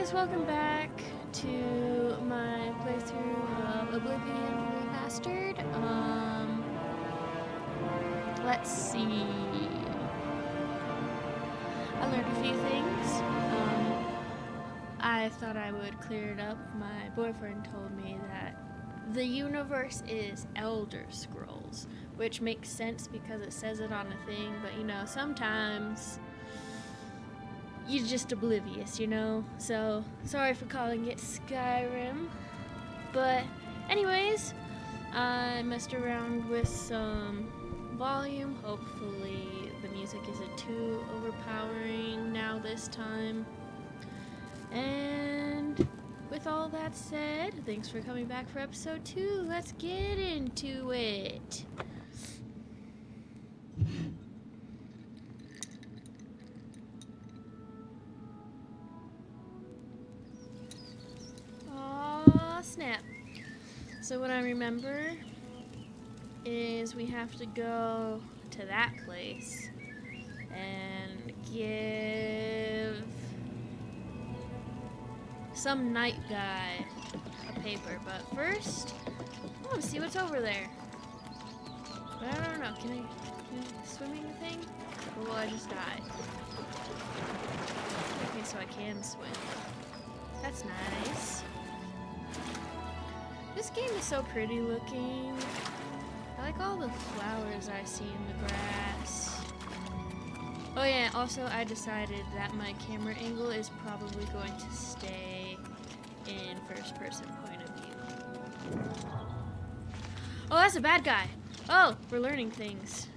guys, welcome back to my playthrough of Oblivion Remastered. Let's see. I learned a few things. I thought I would clear it up. My boyfriend told me that the universe is Elder Scrolls, which makes sense because it says it on a thing, but you know, sometimes you're just oblivious, you know? So, sorry for calling it Skyrim. But, anyways, I messed around with some volume. Hopefully, the music isn't too overpowering now this time. And with all that said, thanks for coming back for episode 2. Let's get into it. Snap. So what I remember is we have to go to that place and give some night guy a paper. But first, I want to see what's over there. But I don't know. Can I swimming thing? Or will I just die? Okay, so I can swim. That's nice. This game is so pretty looking. I like all the flowers I see in the grass. Oh yeah, also I decided that my camera angle is probably going to stay in first person point of view. Oh, that's a bad guy. Oh, we're learning things.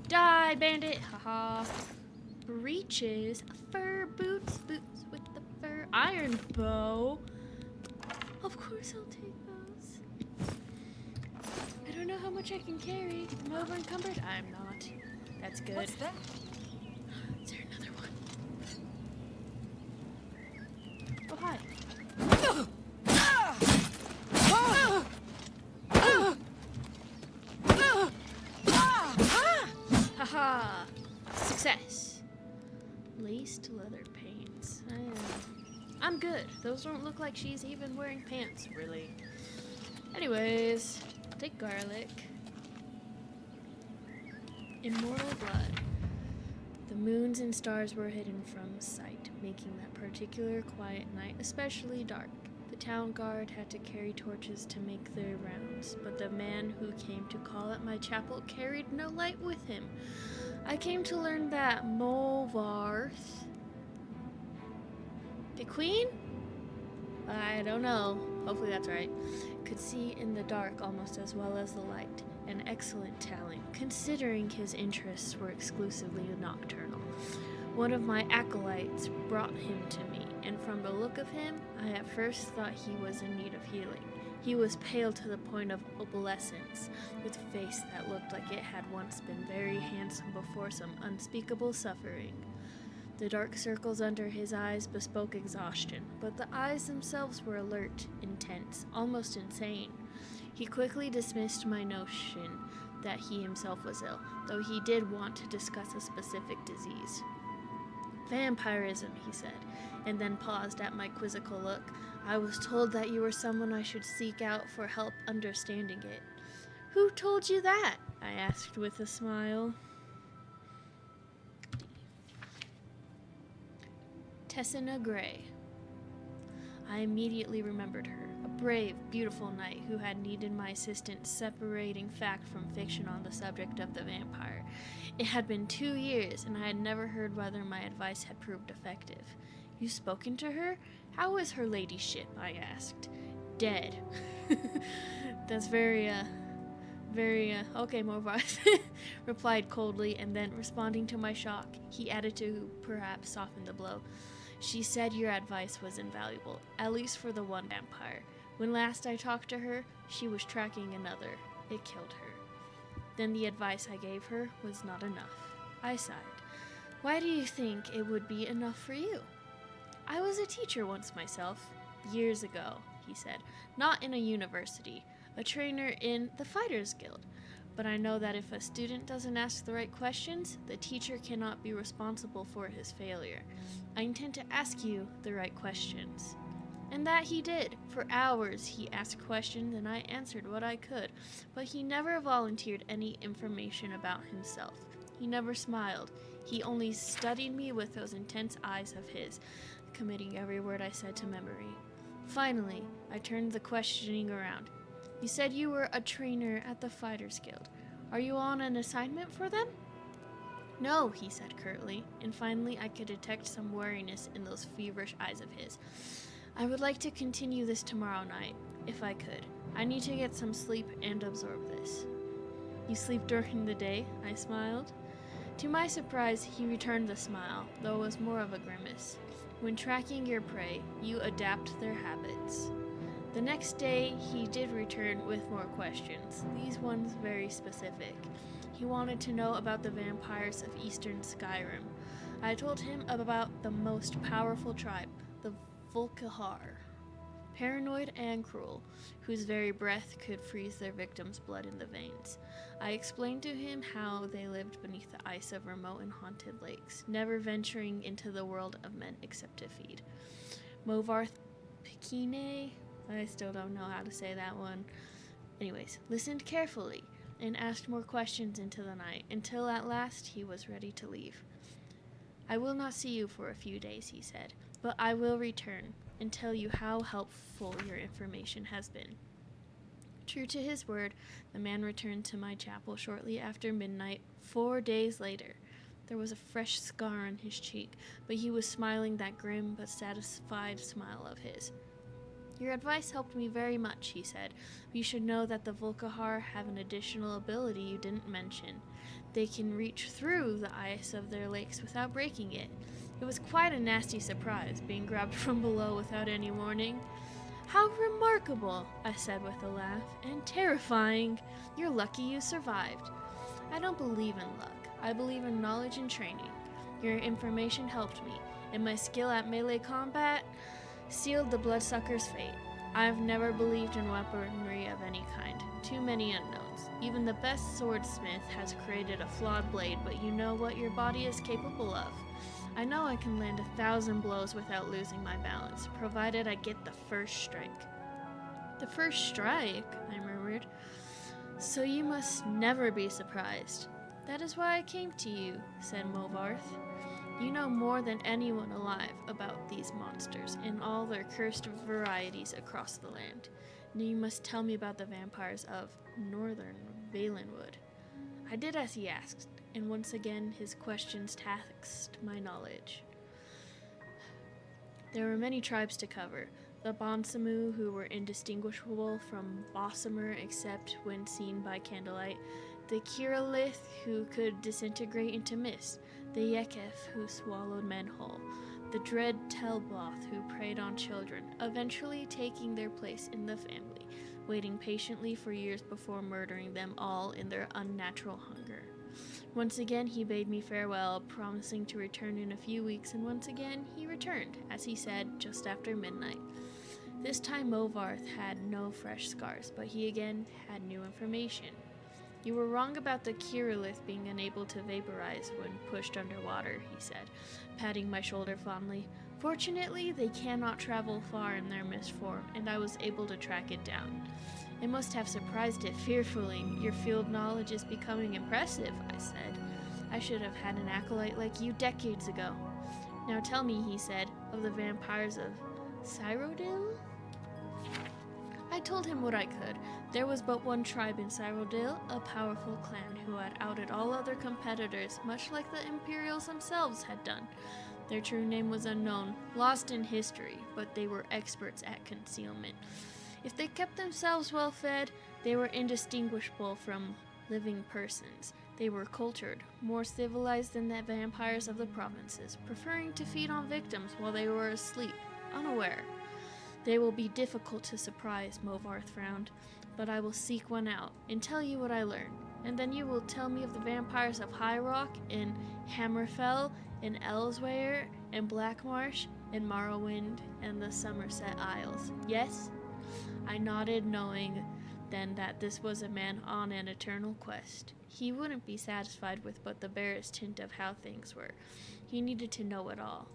Die, bandit! Haha. Breeches, fur boots, boots with the fur, iron bow. Of course I'll take those. I don't know how much I can carry. I'm over encumbered. I'm not. That's good. What's that? Is there another one? Oh, hi. Haha! Success. Laced leather pants. I'm good. Those don't look like she's even wearing pants, really. Anyways, take garlic. Immortal blood. The moons and stars were hidden from sight, making that particular quiet night especially dark. The town guard had to carry torches to make their rounds, but the man who came to call at my chapel carried no light with him. I came to learn that Molvarth, the queen? I don't know, hopefully that's right, could see in the dark almost as well as the light. An excellent talent, considering his interests were exclusively nocturnal. One of my acolytes brought him to me, and from the look of him, I at first thought he was in need of healing. He was pale to the point of opalescence, with a face that looked like it had once been very handsome before some unspeakable suffering. The dark circles under his eyes bespoke exhaustion, but the eyes themselves were alert, intense, almost insane. He quickly dismissed my notion that he himself was ill, though he did want to discuss a specific disease. Vampirism, he said, and then paused at my quizzical look. I was told that you were someone I should seek out for help understanding it. Who told you that? I asked with a smile. Tessina Gray. I immediately remembered her, a brave, beautiful knight who had needed my assistance separating fact from fiction on the subject of the vampire. It had been 2 years, and I had never heard whether my advice had proved effective. You spoken to her? How is her ladyship? I asked. Dead. That's very, okay, Morvarth, replied coldly, and then, responding to my shock, he added to perhaps soften the blow. She said your advice was invaluable, at least for the one vampire. When last I talked to her, she was tracking another. It killed her. Then the advice I gave her was not enough. I sighed. Why do you think it would be enough for you? I was a teacher once myself, years ago, he said. Not in a university. a trainer in the Fighters Guild. But I know that if a student doesn't ask the right questions, the teacher cannot be responsible for his failure. I intend to ask you the right questions." And that he did. For hours he asked questions and I answered what I could, but he never volunteered any information about himself. He never smiled. He only studied me with those intense eyes of his, committing every word I said to memory. Finally, I turned the questioning around. "You said you were a trainer at the Fighters Guild. Are you on an assignment for them?" "No," he said curtly, and finally I could detect some weariness in those feverish eyes of his. "I would like to continue this tomorrow night, if I could. I need to get some sleep and absorb this." "You sleep during the day?" I smiled. To my surprise, he returned the smile, though it was more of a grimace. "When tracking your prey, you adapt their habits." The next day, he did return with more questions, these ones very specific. He wanted to know about the vampires of Eastern Skyrim. I told him about the most powerful tribe, the Volkihar, paranoid and cruel, whose very breath could freeze their victims' blood in the veins. I explained to him how they lived beneath the ice of remote and haunted lakes, never venturing into the world of men except to feed. Movarth Pikine, I still don't know how to say that one. Anyways, listened carefully and asked more questions into the night, until at last he was ready to leave. "I will not see you for a few days," he said, "but I will return and tell you how helpful your information has been." True to his word, the man returned to my chapel shortly after midnight, 4 days later. There was a fresh scar on his cheek, but he was smiling that grim but satisfied smile of his. "Your advice helped me very much," he said. "You should know that the Volkihar have an additional ability you didn't mention. They can reach through the ice of their lakes without breaking it. It was quite a nasty surprise, being grabbed from below without any warning." "How remarkable," I said with a laugh, "and terrifying. You're lucky you survived." "I don't believe in luck. I believe in knowledge and training. Your information helped me, and my skill at melee combat sealed the bloodsucker's fate. I've never believed in weaponry of any kind. Too many unknowns. Even the best swordsmith has created a flawed blade, but you know what your body is capable of. I know I can land 1,000 blows without losing my balance, provided I get the first strike." "The first strike?" I murmured. "So you must never be surprised." "That is why I came to you," said Movarth. "You know more than anyone alive about these monsters and all their cursed varieties across the land. Now you must tell me about the vampires of Northern Valenwood." I did as he asked, and once again his questions taxed my knowledge. There were many tribes to cover. The Bonsamu, who were indistinguishable from Bossamer except when seen by candlelight, the Kirillith, who could disintegrate into mist, the Yekef, who swallowed men whole, the dread Telboth, who preyed on children, eventually taking their place in the family, waiting patiently for years before murdering them all in their unnatural hunger. Once again he bade me farewell, promising to return in a few weeks, and once again he returned, as he said, just after midnight. This time Movarth had no fresh scars, but he again had new information. "You were wrong about the Kirillith being unable to vaporize when pushed underwater," he said, patting my shoulder fondly. "Fortunately, they cannot travel far in their mist form, and I was able to track it down." "It must have surprised it fearfully. Your field knowledge is becoming impressive," I said. "I should have had an acolyte like you decades ago." "Now tell me," he said, "of the vampires of Cyrodiil?" I told him what I could. There was but one tribe in Cyrodiil, a powerful clan who had outed all other competitors, much like the Imperials themselves had done. Their true name was unknown, lost in history, but they were experts at concealment. If they kept themselves well fed, they were indistinguishable from living persons. They were cultured, more civilized than the vampires of the provinces, preferring to feed on victims while they were asleep, unaware. "They will be difficult to surprise," Movarth frowned, "but I will seek one out and tell you what I learn. And then you will tell me of the vampires of High Rock, and Hammerfell, and Elsweyr, and Blackmarsh, and Morrowind, and the Somerset Isles. Yes?" I nodded, knowing then that this was a man on an eternal quest. He wouldn't be satisfied with but the barest hint of how things were. He needed to know it all.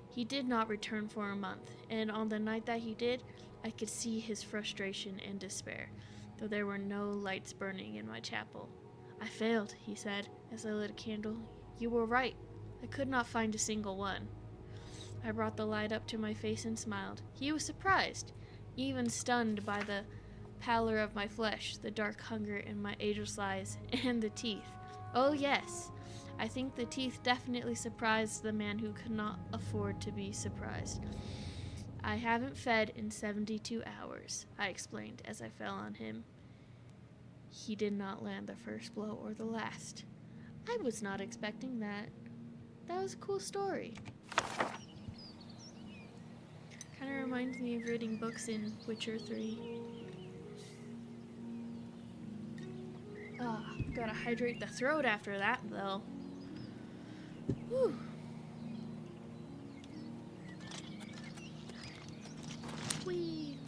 He did not return for a month, and on the night that he did, I could see his frustration and despair, though there were no lights burning in my chapel. I failed, he said, as I lit a candle. You were right. I could not find a single one. I brought the light up to my face and smiled. He was surprised, even stunned by the pallor of my flesh, the dark hunger in my ageless eyes, and the teeth. Oh yes, I think the teeth definitely surprised the man who could not afford to be surprised. I haven't fed in 72 hours, I explained as I fell on him. He did not land the first blow or the last. I was not expecting that. That was a cool story. Kind of reminds me of reading books in Witcher 3. Gotta hydrate the throat after that, though. Whew. Whee!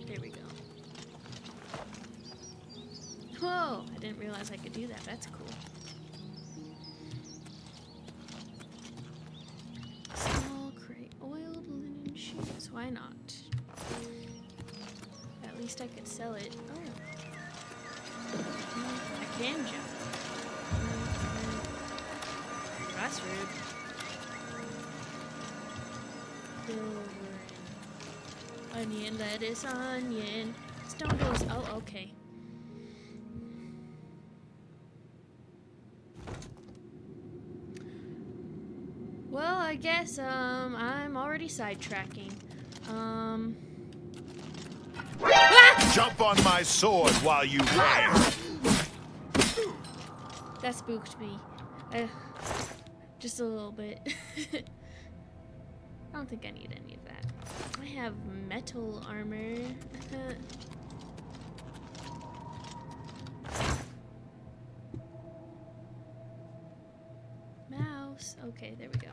There we go. Whoa! I didn't realize I could do that. That's cool. Small crate, oiled linen shoes. Why not? At least I could sell it. Oh. I can jump. That's rude. Onion, lettuce, onion. Stone goes. Oh, okay. Well, I guess I'm already sidetracking. Jump on my sword while you fire. That spooked me. Just a little bit. I don't think I need any of that. I have metal armor. Mouse. Okay, there we go.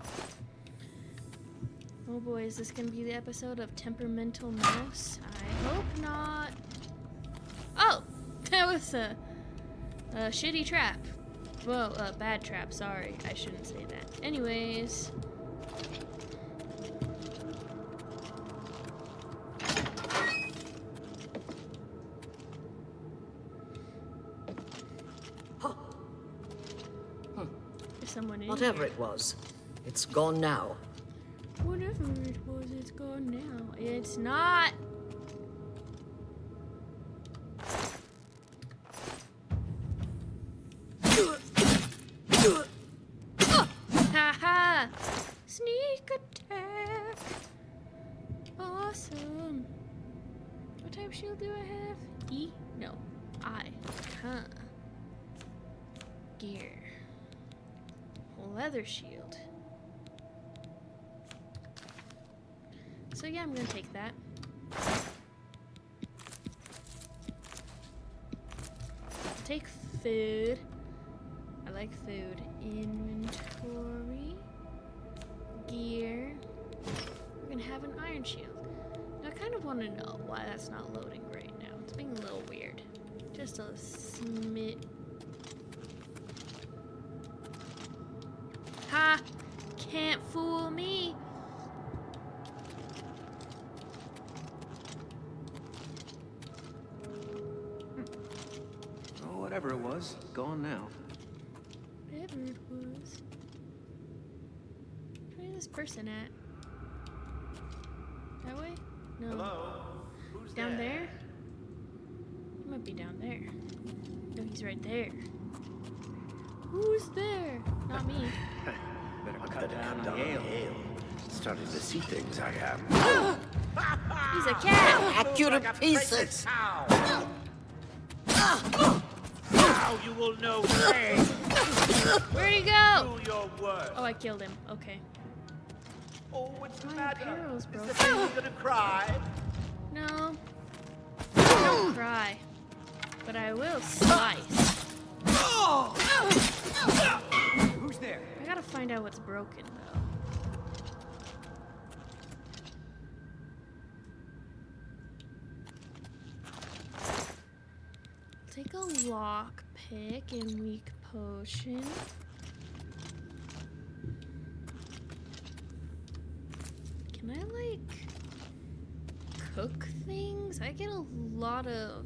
Oh boy, is this gonna be the episode of Temperamental Mouse? I hope not. Oh! That was a shitty trap. Well, a bad trap, sorry. I shouldn't say that. Anyways. There's someone in Whatever here. it was, it's gone now. Whatever it was, it's gone now. It's not. Haha! Sneak attack! Awesome! What type of shield do I have? E? No. I. Huh. Gear. Leather shield. So yeah, I'm gonna take that. Take food. I like food. Inventory. Gear. We're gonna have an iron shield. Now I kind of want to know why that's not loading right now. It's being a little weird. Just a smit. Ha! Can't fool me! Oh, whatever it was, gone now. Whatever it was. Where's this person at? That way? No. Hello? Who's Down there? He might be down there. No, he's right there. Who's there? Not me. Better cut down on Yale. Starting to see things, I am. He's a cat! Accurate pieces! Now you will know pain. Where'd he go? Do your work. Oh, I killed him. Okay. Oh, what's the My matter? barrel's Is the broken. baby gonna cry? No. I don't cry. But I will slice. Who's there? I gotta find out what's broken, though. take a lock pick and weak potion. Can I like cook things? I get a lot of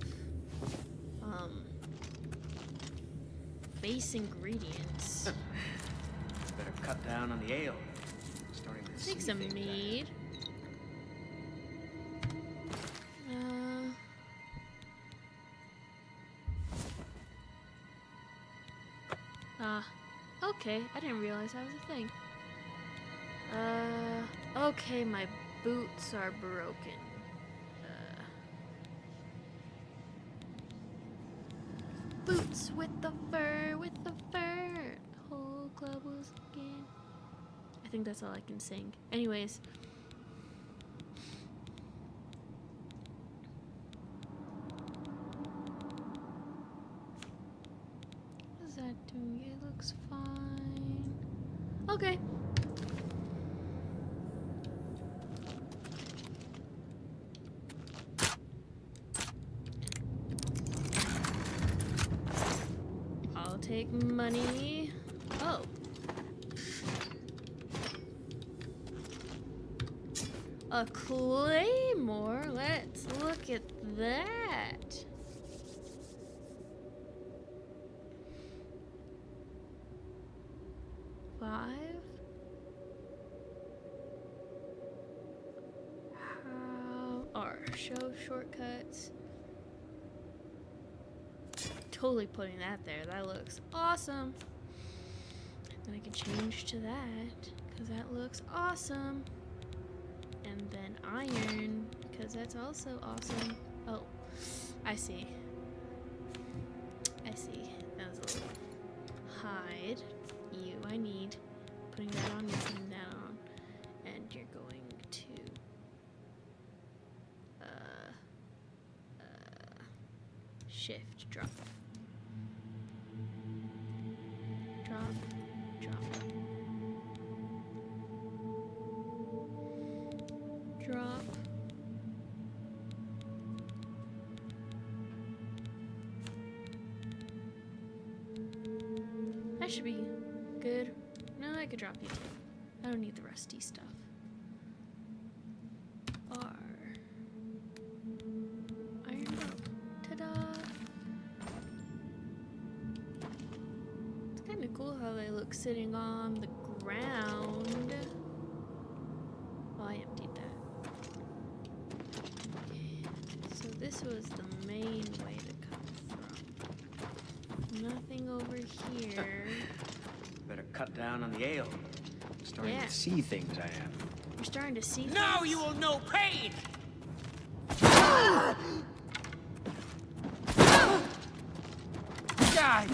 base ingredients. Better cut down on the ale. Starting to Take see some things I- mead. Okay, I didn't realize that was a thing. Okay, my boots are broken. Boots with the fur, with the fur. The whole club was again. I think that's all I can sing. Anyways. What is that doing? It looks fine. Okay. I'll take money. Oh. A claymore? Let's look at that. Five? How? Or show shortcuts. Totally putting that there. That looks awesome. Then I can change to that because that looks awesome. And then iron because that's also awesome. Oh, I see. I see. That was a little hide. You, I need. Putting that on, you're putting that on. And you're going to shift, drop. Drop, drop. Drop. That should be good. No, I could drop you too. I don't need the rusty stuff. R. Iron rope. Ta-da! It's kind of cool how they look sitting on the ground. Oh, I emptied that. Okay. So this was the main way to come from. Nothing over here. Better cut down on the ale. Starting Yeah. to see things I am. You're starting to see Now things? you will know pain! Die!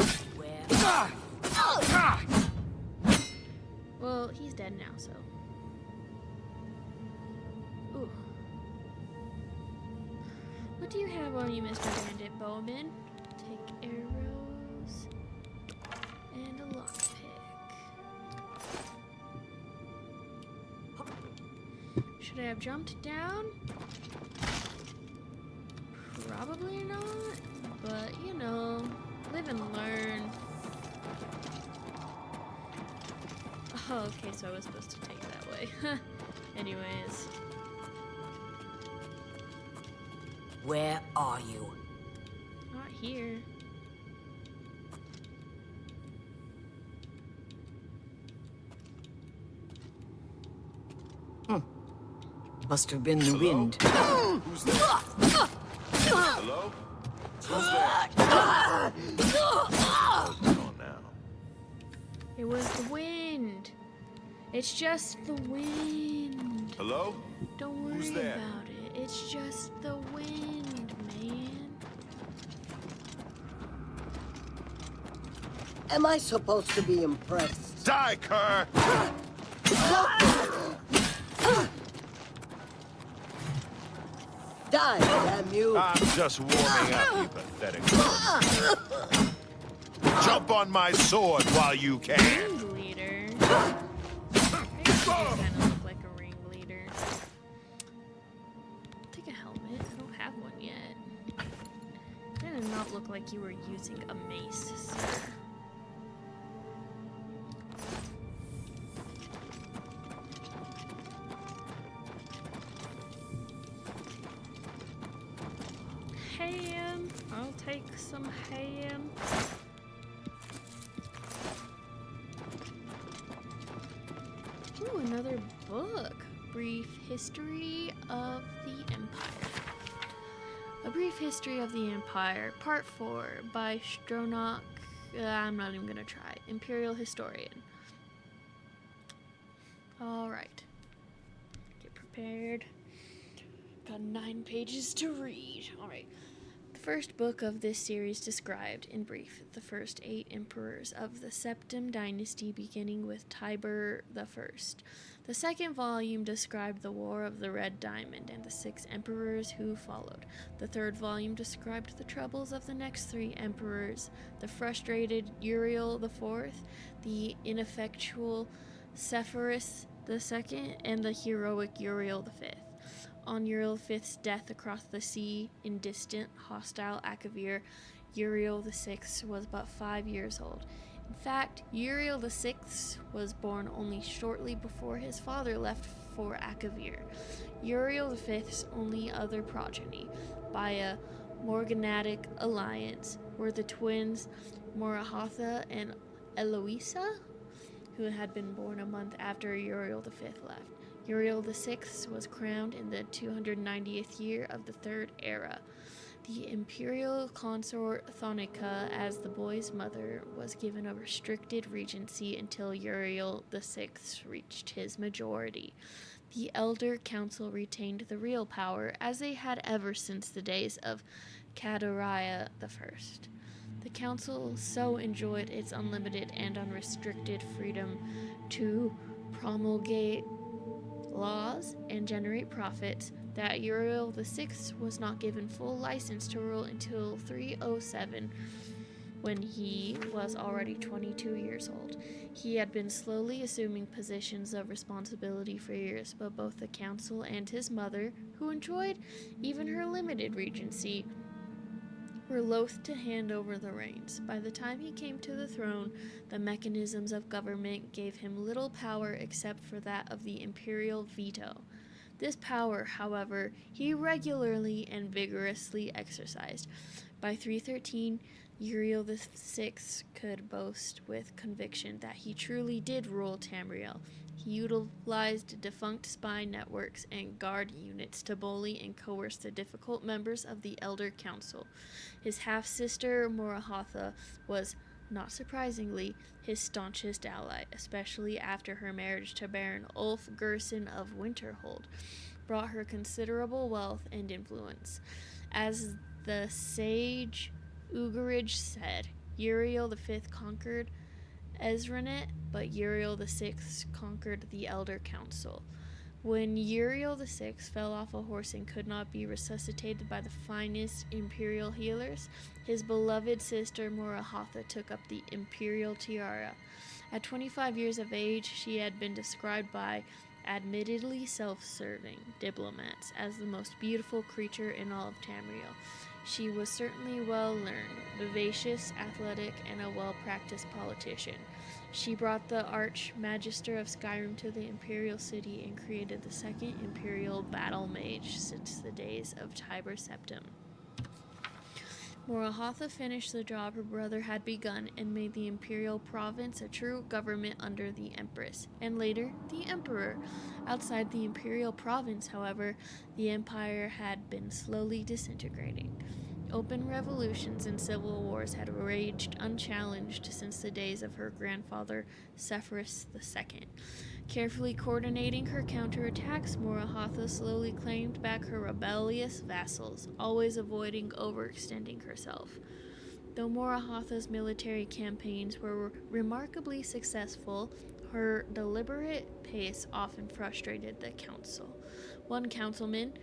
Well, he's dead now, so. Ooh. What do you have on you, Mr. Bandit Bowman? Take arrows and a lockpick. Should I have jumped down? Probably not, but you know, live and learn. Oh, okay, so I was supposed to take it that way. Anyways. Where are you? Not here. Must have been the wind. Who's there? Hello? Who's there? Oh, it's gone now. It was the wind. It's just the wind. Hello? Don't worry Who's there? about it. It's just the wind, man. Am I supposed to be impressed? Die, cur! Die, damn you! I'm just warming up, you pathetic. Jump on my sword while you can. Ringleader. I guess you kind of look like a ringleader. Take a helmet. I don't have one yet. Kind did not look like you were using a mace, sir. Ham. I'll take some ham. Ooh, another book. Brief History of the Empire. A Brief History of the Empire, Part 4, by Stronach. I'm not even gonna try. Imperial Historian. Alright. Get prepared. Got 9 pages to read. Alright. The first book of this series described, in brief, the first 8 emperors of the Septim dynasty, beginning with Tiber I. The second volume described the War of the Red Diamond and the 6 emperors who followed. The third volume described the troubles of the next 3 emperors, the frustrated Uriel IV, the ineffectual Sepphoris II, and the heroic Uriel V. On Uriel V's death across the sea in distant, hostile Akavir, Uriel VI was but 5 years old. In fact, Uriel VI was born only shortly before his father left for Akavir. Uriel V's only other progeny, by a morganatic alliance, were the twins Morahatha and Eloisa, who had been born a month after Uriel V left. Uriel VI was crowned in the 290th year of the Third Era. The imperial consort Thonica, as the boy's mother, was given a restricted regency until Uriel VI reached his majority. The Elder Council retained the real power, as they had ever since the days of Kadariah I. The council so enjoyed its unlimited and unrestricted freedom to promulgate laws and generate profits that Uriel VI was not given full license to rule until 307, when he was already 22 years old. He had been slowly assuming positions of responsibility for years, but both the council and his mother, who enjoyed even her limited regency, were loath to hand over the reins. By the time he came to the throne, the mechanisms of government gave him little power except for that of the imperial veto. This power, however, he regularly and vigorously exercised. By 313, Uriel VI could boast with conviction that he truly did rule Tamriel. He utilized defunct spy networks and guard units to bully and coerce the difficult members of the Elder Council. His half-sister, Morahatha, was, not surprisingly, his staunchest ally, especially after her marriage to Baron Ulf Gerson of Winterhold brought her considerable wealth and influence. As the sage Ugarij said, Uriel V conquered Ezranet, but Uriel VI conquered the Elder Council. When Uriel VI fell off a horse and could not be resuscitated by the finest imperial healers, his beloved sister Morahatha took up the imperial tiara. At 25 years of age, she had been described by admittedly self-serving diplomats as the most beautiful creature in all of Tamriel. She was certainly well-learned, vivacious, athletic, and a well-practiced politician. She brought the Archmagister of Skyrim to the Imperial City and created the second Imperial Battle Mage since the days of Tiber Septim. Morahatha finished the job her brother had begun and made the Imperial Province a true government under the Empress, and later, the Emperor. Outside the Imperial Province, however, the Empire had been slowly disintegrating. Open revolutions and civil wars had raged unchallenged since the days of her grandfather, Sepphoris II. Carefully coordinating her counterattacks, Morahatha slowly claimed back her rebellious vassals, always avoiding overextending herself. Though Morahatha's military campaigns were remarkably successful, her deliberate pace often frustrated the council. One councilman,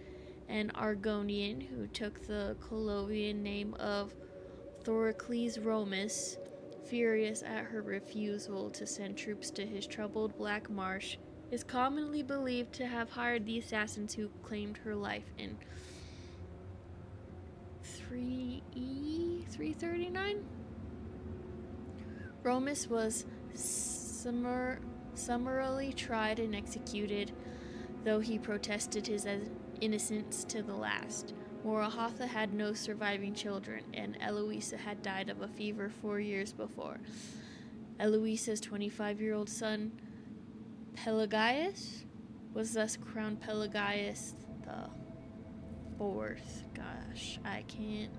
an Argonian who took the Colovian name of Thorocles Romus, furious at her refusal to send troops to his troubled Black Marsh, is commonly believed to have hired the assassins who claimed her life in 3E 339. Romus was summarily tried and executed, though he protested his innocence to the last. Morahatha had no surviving children, and Eloisa had died of a fever 4 years before. Eloisa's 25-year-old son, Pelagius, was thus crowned Pelagius the Fourth. Gosh, I can't.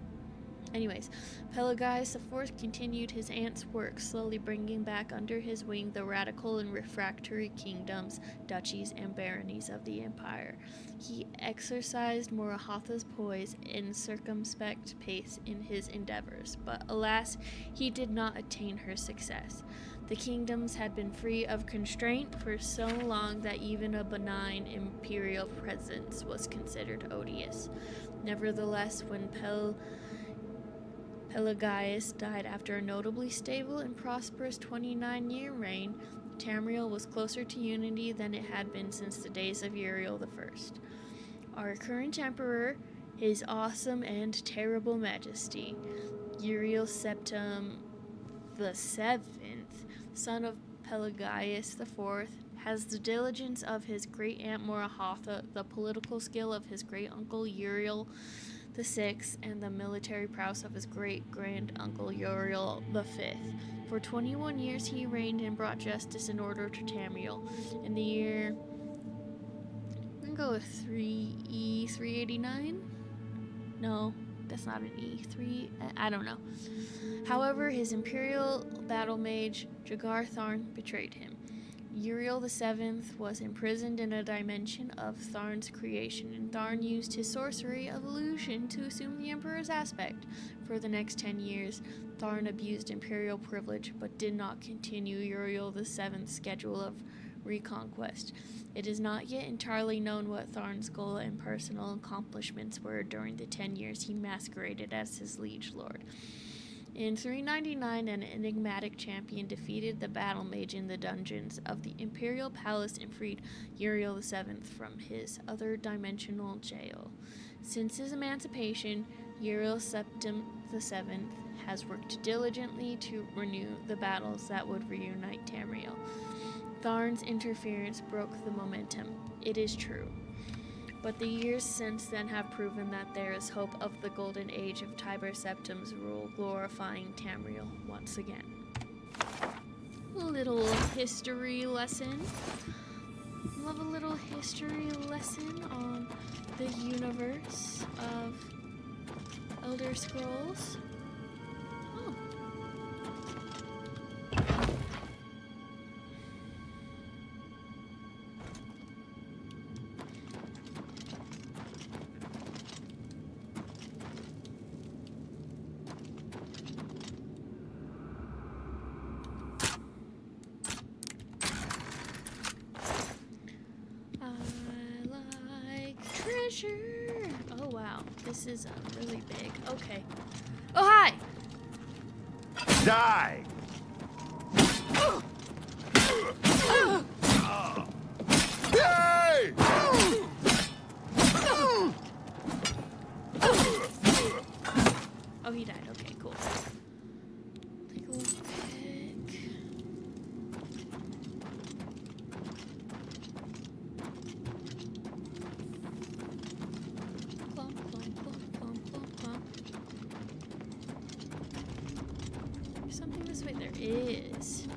Anyways, Pelagius IV continued his aunt's work, slowly bringing back under his wing the radical and refractory kingdoms, duchies, and baronies of the empire. He exercised Morahatha's poise and circumspect pace in his endeavors, but alas, he did not attain her success. The kingdoms had been free of constraint for so long that even a benign imperial presence was considered odious. Nevertheless, when Pelagius died after a notably stable and prosperous 29-year reign, Tamriel was closer to unity than it had been since the days of Uriel I. Our current emperor, His Awesome and Terrible Majesty, Uriel Septim the Seventh, son of Pelagius IV, has the diligence of his great-aunt Morahatha, the political skill of his great-uncle Uriel VI, and the military prowess of his great-grand-uncle Uriel V. For 21 years he reigned and brought justice and order to Tamriel. In the year... I'm gonna go with 3E 389? No, that's not an E3. I don't know. However, his imperial battle mage, Jagar Tharn, betrayed him. Uriel VII was imprisoned in a dimension of Tharn's creation, and Tharn used his sorcery of illusion to assume the Emperor's aspect. For the next 10 years, Tharn abused imperial privilege, but did not continue Uriel VII's schedule of reconquest. It is not yet entirely known what Tharn's goal and personal accomplishments were during the 10 years he masqueraded as his liege lord. In 399, an enigmatic champion defeated the battle mage in the dungeons of the Imperial Palace and freed Uriel VII from his other dimensional jail. Since his emancipation, Uriel Septim VII has worked diligently to renew the battles that would reunite Tamriel. Tharn's interference broke the momentum, it is true. But the years since then have proven that there is hope of the golden age of Tiber Septim's rule, glorifying Tamriel once again. A little history lesson. Love a little history lesson on the universe of Elder Scrolls. Oh. Treasure! Oh wow, this is really big. Okay. Oh hi! Die! Hey! Oh, he died. Okay, cool. Take a look. Plump, plump, plump, plump, plump, plump. There's something this way. There is.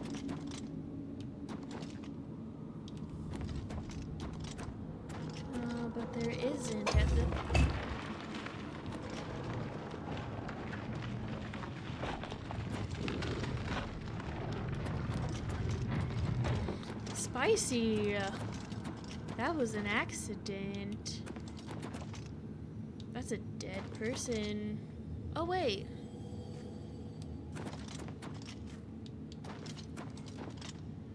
But there isn't at the... Spicy. That was an accident. That's a dead person. Oh wait.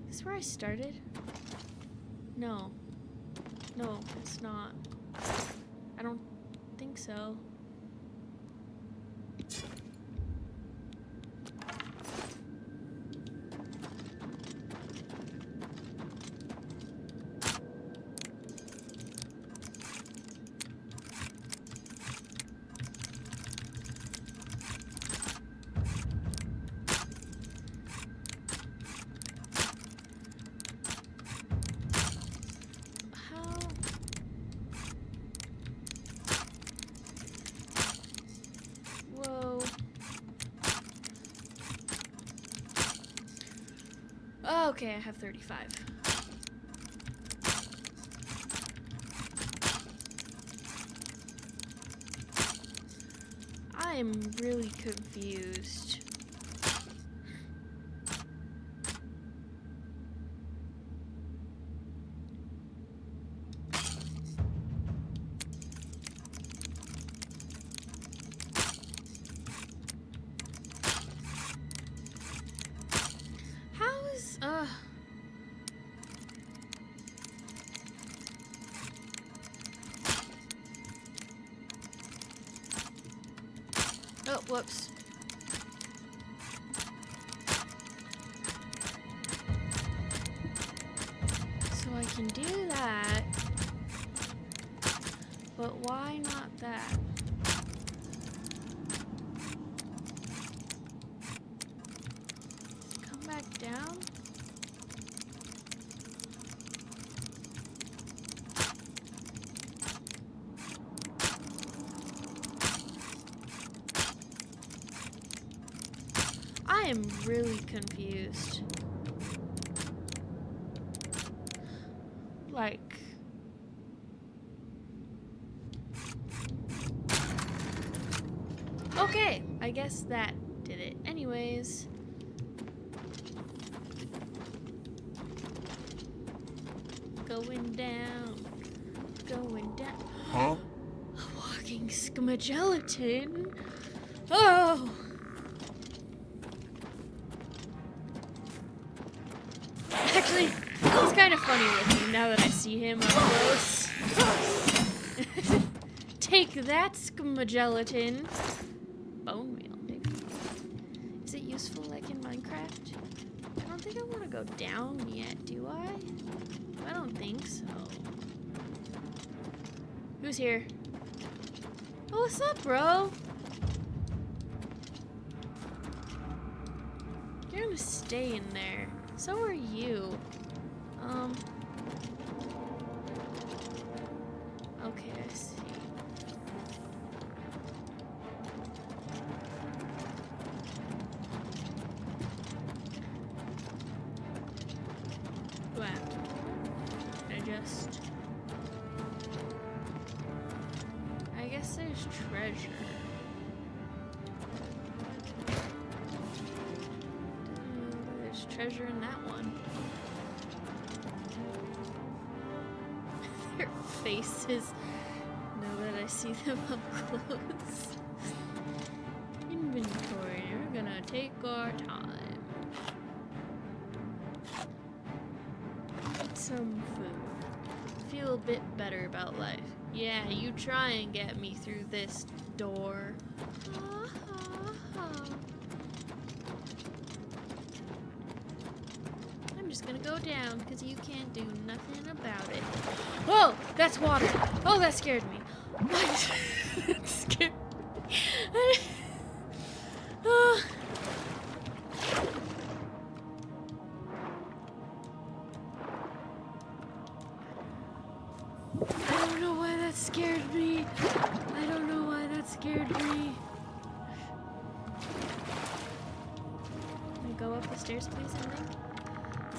Is this where I started? No. No, it's not. I don't think so. Okay, I have 35. I'm really confused. How is, oh, whoops. So I can do that, but why not that? Come back down? I am really confused. Like, okay, I guess that did it. Anyways, going down, going down. Huh? A walking skeleton. Oh. Actually, he's kind of funny looking now that I see him up close. Take that, Skmagelatin. Bone meal, maybe. Is it useful like in Minecraft? I don't think I want to go down yet, do I? I don't think so. Who's here? Oh, what's up, bro? You're gonna stay in there. So are you. Okay, I see. Wow. I guess there's treasure. There's treasure in that one. Their faces, now that I see them up close. Inventory, we're gonna take our time. Eat some food. Feel a bit better about life. Yeah, you try and get me through this door. I'm just gonna go down because you can't do nothing about it. Whoa, that's water. Oh, that scared me. What? That scared me. I don't know why that scared me. I don't know why that scared me. Can I go up the stairs, please, ending?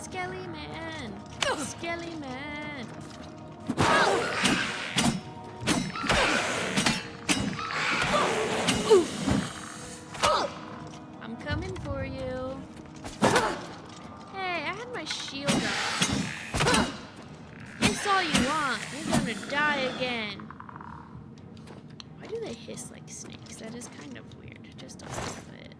Skelly man! Skelly man! I'm coming for you. Hey, I had my shield up. Hiss all you want. You're gonna die again. Why do they hiss like snakes? That is kind of weird. Just a little bit.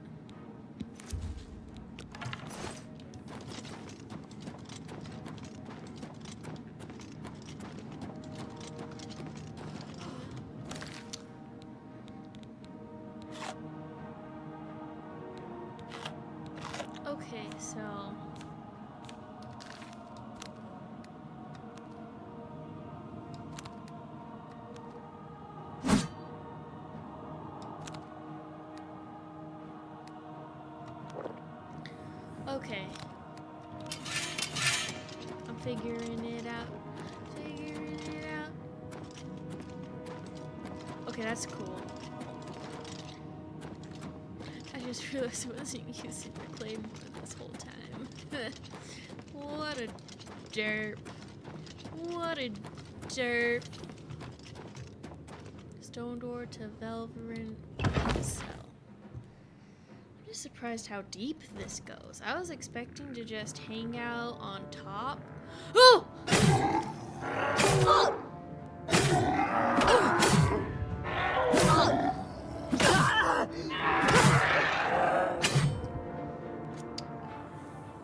Okay, so okay. I'm figuring it out. Figuring it out. Okay, that's cool. I just realized I wasn't using the claymore this whole time. What a derp. What a derp. Stone door to Velverin cell. I'm just surprised how deep this goes. I was expecting to just hang out on top. Oh!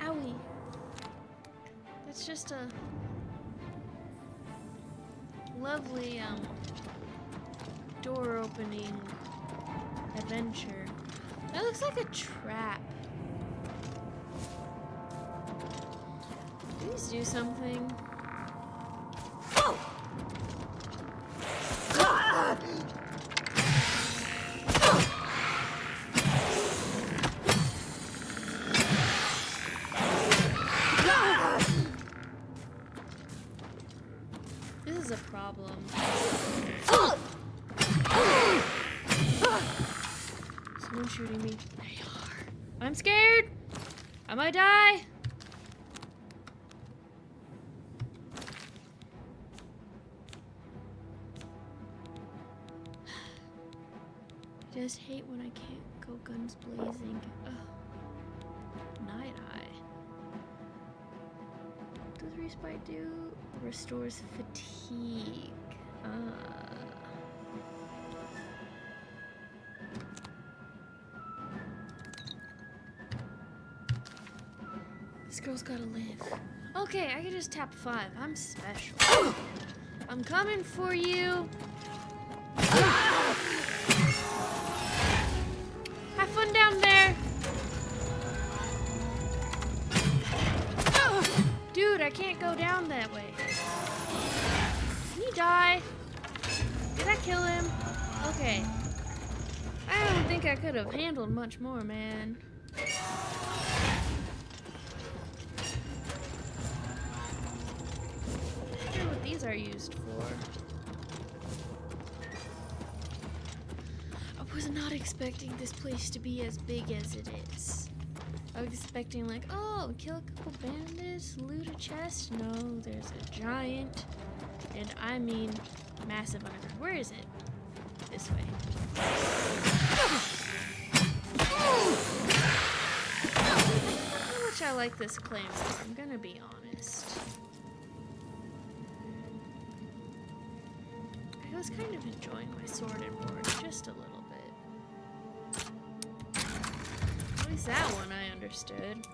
Owie. That's just a lovely, door opening adventure. That looks like a trap. Please do something. This is a problem. Someone's shooting me. They are. I'm scared. I might die. I just hate when I can't go guns blazing. Ugh. Night Eye. What does Respite do? Restores fatigue. This girl's gotta live. Okay, I can just tap 5. I'm special. I'm coming for you. Have fun down there. Dude, I can't go down that way. Can he die? Did I kill him? Okay. I don't think I could have handled much more, man. I wonder what these are used for. I was not expecting this place to be as big as it is. I was expecting like, oh, kill a couple bandits, loot a chest. No, there's a giant, and I mean massive underground. Where is it? This way. How much I like this claymore, I'm gonna be honest. I was kind of enjoying my sword and board just a little bit. At least that one I understood.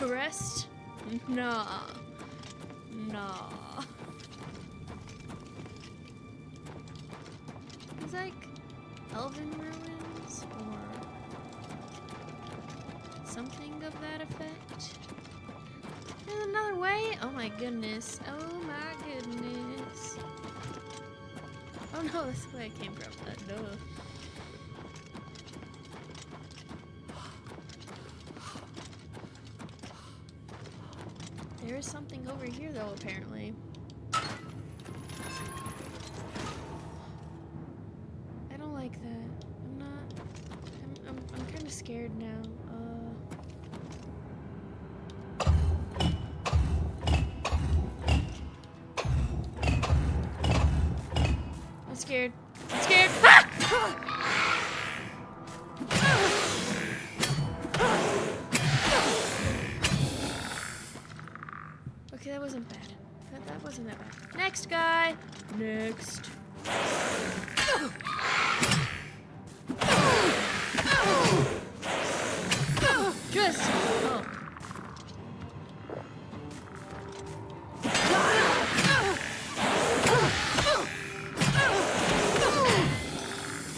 The rest? Nah. Nah. It's like elven ruins or something of that effect. There's another way? Oh my goodness. Oh my goodness. Oh no, that's the way I came from. Duh. There is something over here though, apparently. I don't like that. I'm kind of scared now. I'm scared. I'm scared. Ah! Okay, that wasn't bad. That wasn't that bad. Next guy. Next. Just. Oh.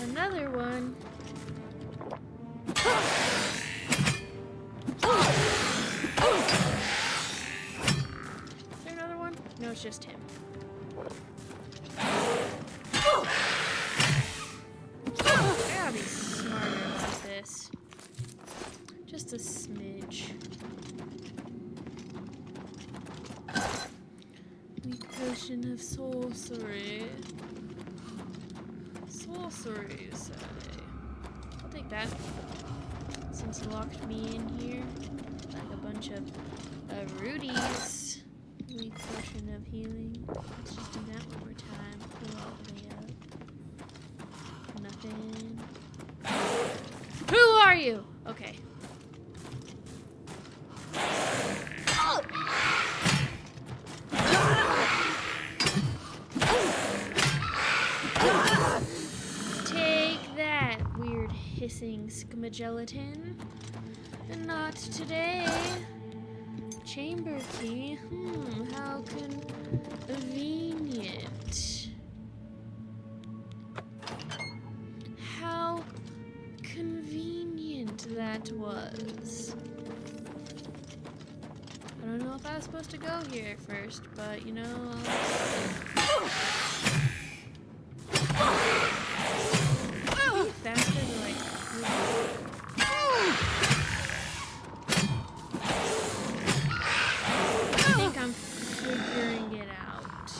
Another one. Is there another one? No, it's just him. I gotta be smarter about this. Just a smidge. Weak potion of sorcery. Sorcery, you say? I'll take that. Since he locked me in here like a bunch of Rudies. Weak potion of healing. Let's just do that one more time. Go all the way up. Nothing. Who are you? Okay. Take that, weird hissing scamagelatin. And not today. Chamber key? How convenient. How convenient that was. I don't know if I was supposed to go here at first, but you know, be faster to like I think I'm figuring it out.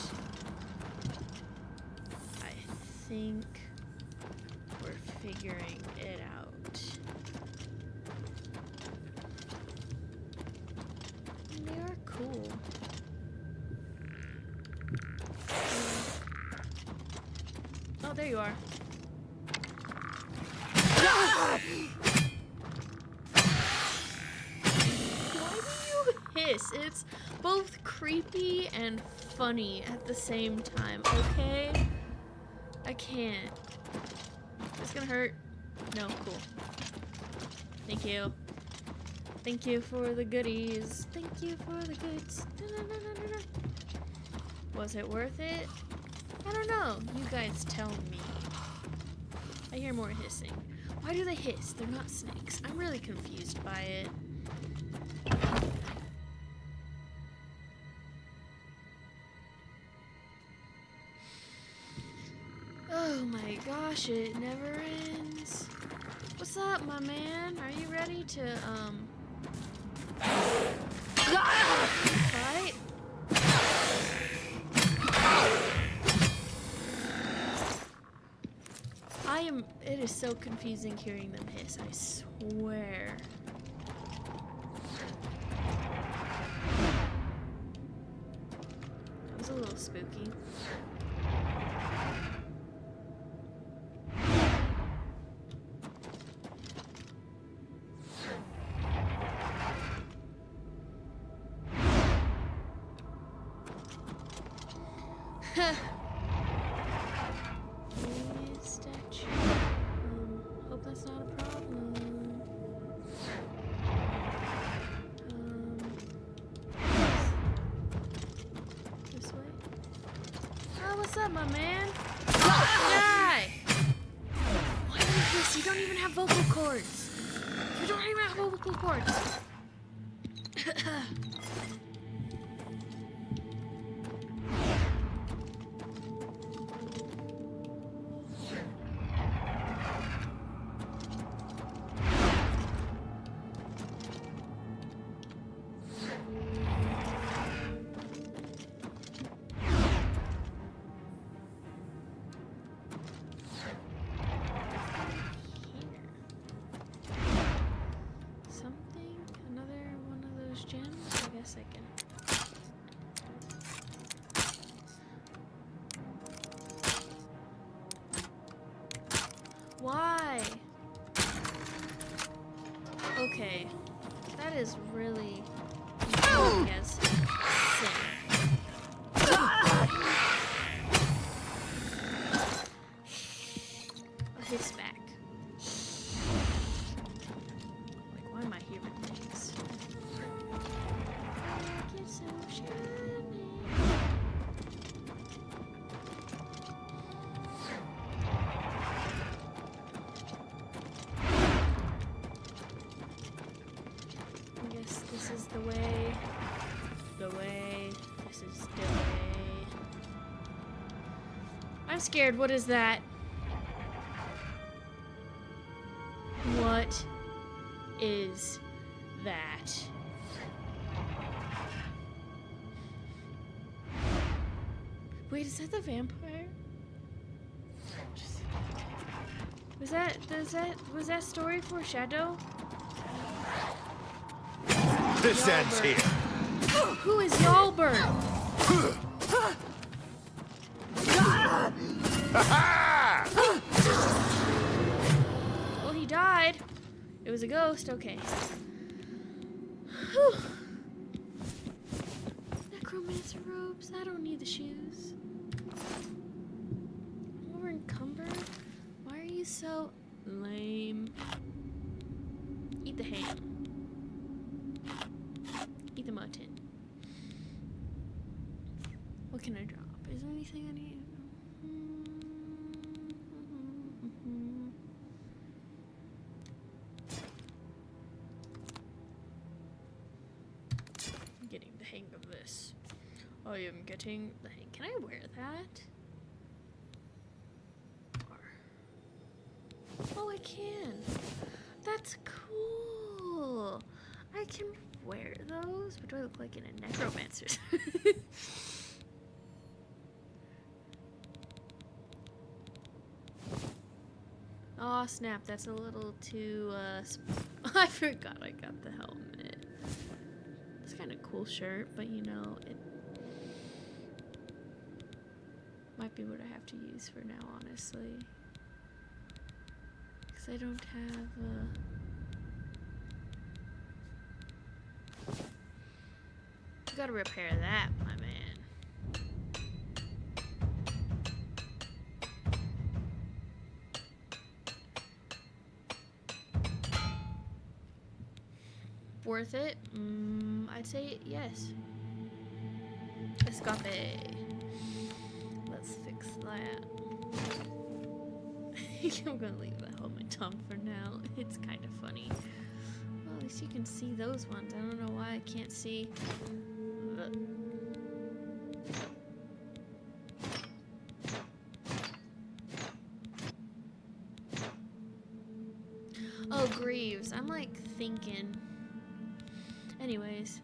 I think we're figuring it out. They are cool. Oh, there you are. Why do you hiss? It's both creepy and funny at the same time, okay? I can't. It's gonna hurt. No, cool. Thank you. Thank you for the goodies. Thank you for the goods. Was it worth it? I don't know. You guys tell me. I hear more hissing. Why do they hiss? They're not snakes. I'm really confused by it. Oh my gosh, it never ends. What's up, my man? Are you ready to, fight? It is so confusing hearing them hiss, I swear. That was a little spooky. Statue. Hope that's not a problem. This way. Oh, what's up, my man? Die! What is this? You don't even have vocal cords. You don't even have vocal cords. Why? Okay, that is really annoying as sin. I'll hiss back. Like, why am I hearing things? Like it's so shiny. This is the way, this is the way. I'm scared, what is that? What is that? Wait, is that the vampire? Was that story foreshadow? This ends here. Who is Yalbert? Well, he died. It was a ghost. Okay. Whew. Necromancer robes. I don't need the shoes. I'm over encumbered. Why are you so lame? Eat the ham. Eat the mutton. What can I drop? Is there anything I need? I'm getting the hang of this. I am getting the hang. Can I wear that? Oh, I can. That's cool. I can wear those. What do I look like in a necromancer's? Oh snap, that's a little too, I forgot I got the helmet. It's kind of cool shirt, but you know, it might be what I have to use for now, honestly. Because I don't have, you gotta repair that, my man. Worth it? I'd say yes. Escape. Let's fix that. I'm gonna leave the helmet on for now. It's kind of funny. Well, at least you can see those ones. I don't know why I can't see. Oh, Greaves. I'm like thinking. Anyways.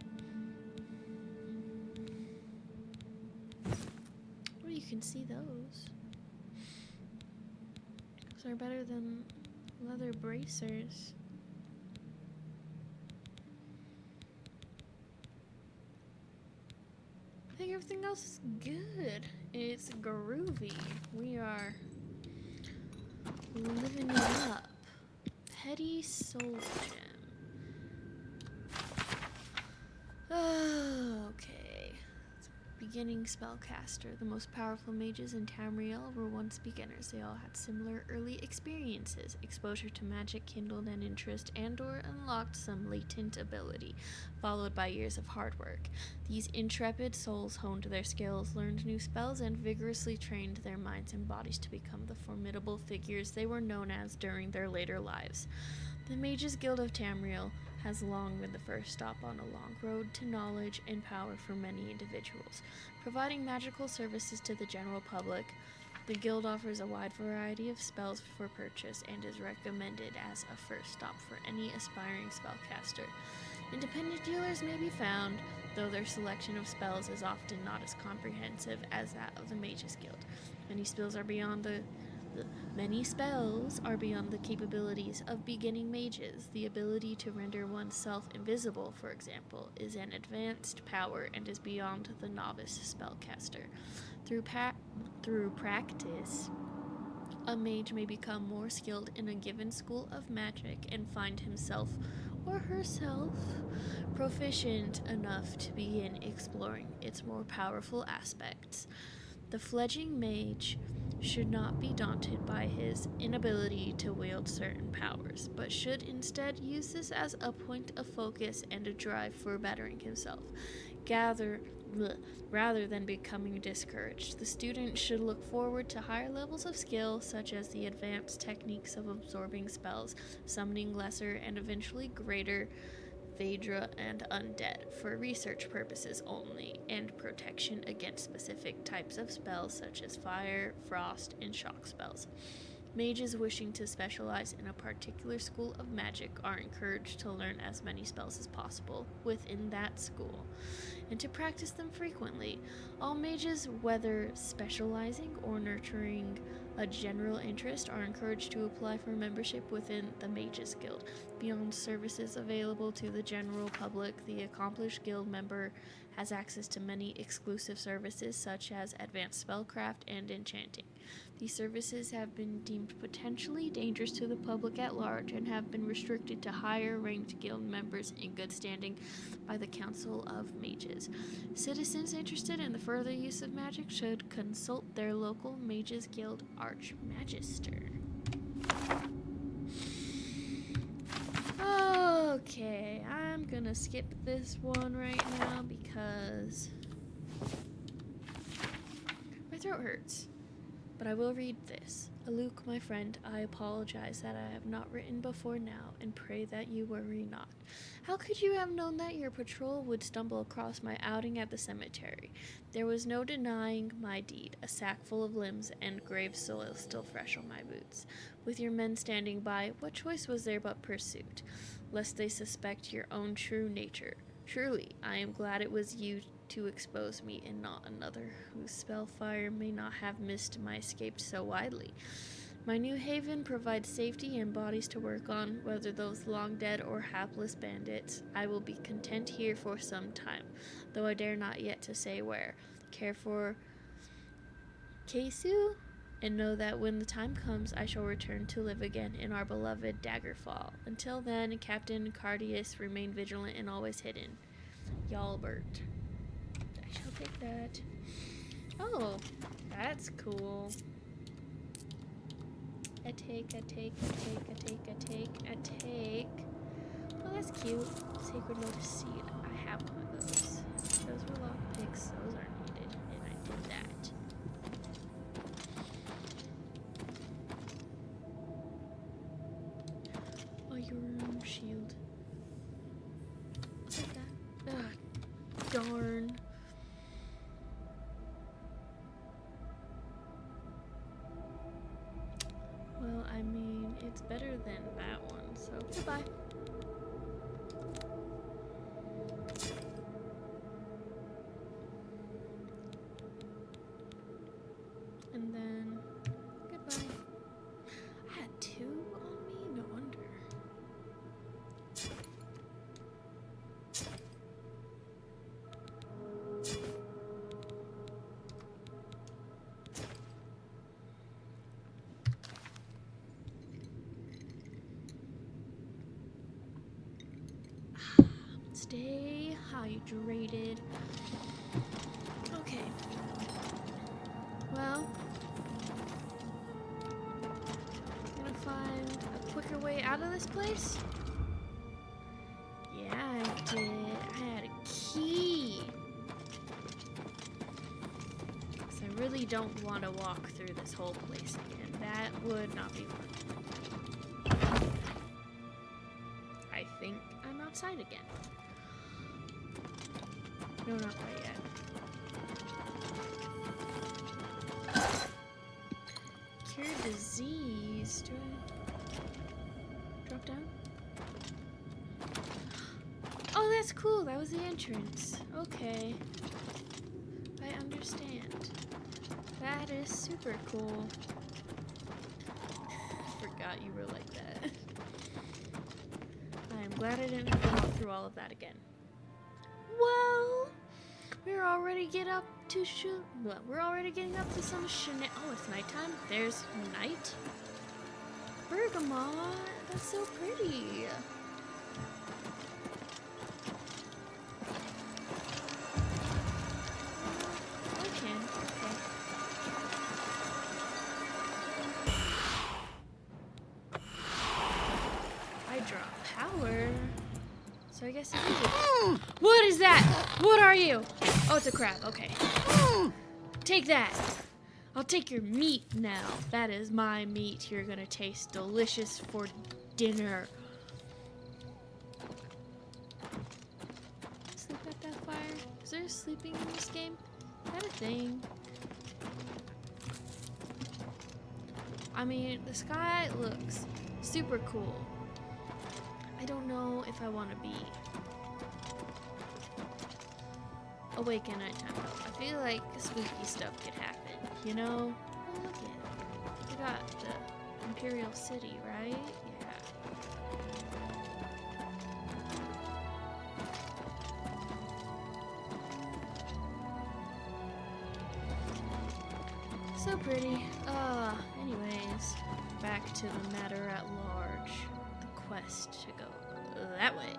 Well, you can see those. Those are better than leather bracers. I think everything else is good. It's groovy. We are living it up. Petty soul gem. Okay. Beginning spellcaster. The most powerful mages in Tamriel were once beginners. They all had similar early experiences. Exposure to magic kindled an interest and/or unlocked some latent ability, followed by years of hard work. These intrepid souls honed their skills, learned new spells, and vigorously trained their minds and bodies to become the formidable figures they were known as during their later lives. The Mages Guild of Tamriel has long been the first stop on a long road to knowledge and power for many individuals. Providing magical services to the general public, the guild offers a wide variety of spells for purchase and is recommended as a first stop for any aspiring spellcaster. Independent dealers may be found, though their selection of spells is often not as comprehensive as that of the Mages Guild. Many spells are beyond the capabilities of beginning mages. The ability to render oneself invisible, for example, is an advanced power and is beyond the novice spellcaster. Through practice, a mage may become more skilled in a given school of magic and find himself or herself proficient enough to begin exploring its more powerful aspects. The fledgling mage should not be daunted by his inability to wield certain powers, but should instead use this as a point of focus and a drive for bettering himself. Rather than becoming discouraged, the student should look forward to higher levels of skill, such as the advanced techniques of absorbing spells, summoning lesser and eventually greater Phaedra and undead for research purposes only, and protection against specific types of spells such as fire, frost, and shock spells. Mages wishing to specialize in a particular school of magic are encouraged to learn as many spells as possible within that school, and to practice them frequently. All mages, whether specializing or nurturing a general interest are encouraged to apply for membership within the Mages Guild. Beyond services available to the general public, the accomplished guild member has access to many exclusive services such as advanced spellcraft and enchanting. These services have been deemed potentially dangerous to the public at large and have been restricted to higher ranked guild members in good standing by the Council of Mages. Citizens interested in the further use of magic should consult their local Mages Guild Archmagister. Okay, I'm gonna skip this one right now because my throat hurts. But I will read this. Aluk, my friend, I apologize that I have not written before now, and pray that you worry not. How could you have known that your patrol would stumble across my outing at the cemetery? There was no denying my deed, a sack full of limbs and grave soil still fresh on my boots. With your men standing by, what choice was there but pursuit, lest they suspect your own true nature? Truly, I am glad it was you to expose me and not another, whose spellfire may not have missed my escape so widely. My new haven provides safety and bodies to work on, whether those long dead or hapless bandits. I will be content here for some time, though I dare not yet to say where. Care for Kesu, and know that when the time comes, I shall return to live again in our beloved Daggerfall. Until then, Captain Cardius, remain vigilant and always hidden. Yalbert. I shall take that. Oh, that's cool. I take. Oh, that's cute. Sacred Lotus Seed. I have one of those. Those were lockpicks. Those are needed, and I did that. Oh, your own shield. Take that. Ugh, darn. Well, I mean, it's better than that one, so goodbye. And then, goodbye. I had two on me? No wonder. Stay hydrated. Okay. Well, gonna find a quicker way out of this place? Yeah, I did. I had a key. 'Cause I really don't want to walk through this whole place again. That would not be fun. I think I'm outside again. No, not quite yet. Cure disease. Do I drop down? Oh, that's cool. That was the entrance. Okay. I understand. That is super cool. I forgot you were like that. I am glad I didn't have to walk through all of that again. Well, we're already getting up to some oh, it's nighttime. There's night. Bergamot, that's so pretty. Okay. I drop power. So I guess it is. What is that? What are you? Oh, it's a crab. Okay. Take that. I'll take your meat now. That is my meat. You're gonna taste delicious for dinner. Sleep at that fire? Is there sleeping in this game? Is that a thing? I mean, the sky looks super cool. I don't know if I want to be awake at nighttime though. I feel like spooky stuff could happen, you know? Oh, look at it. We got the Imperial City, right? Yeah. So pretty. Anyways, back to the matter at large. The quest to go that way.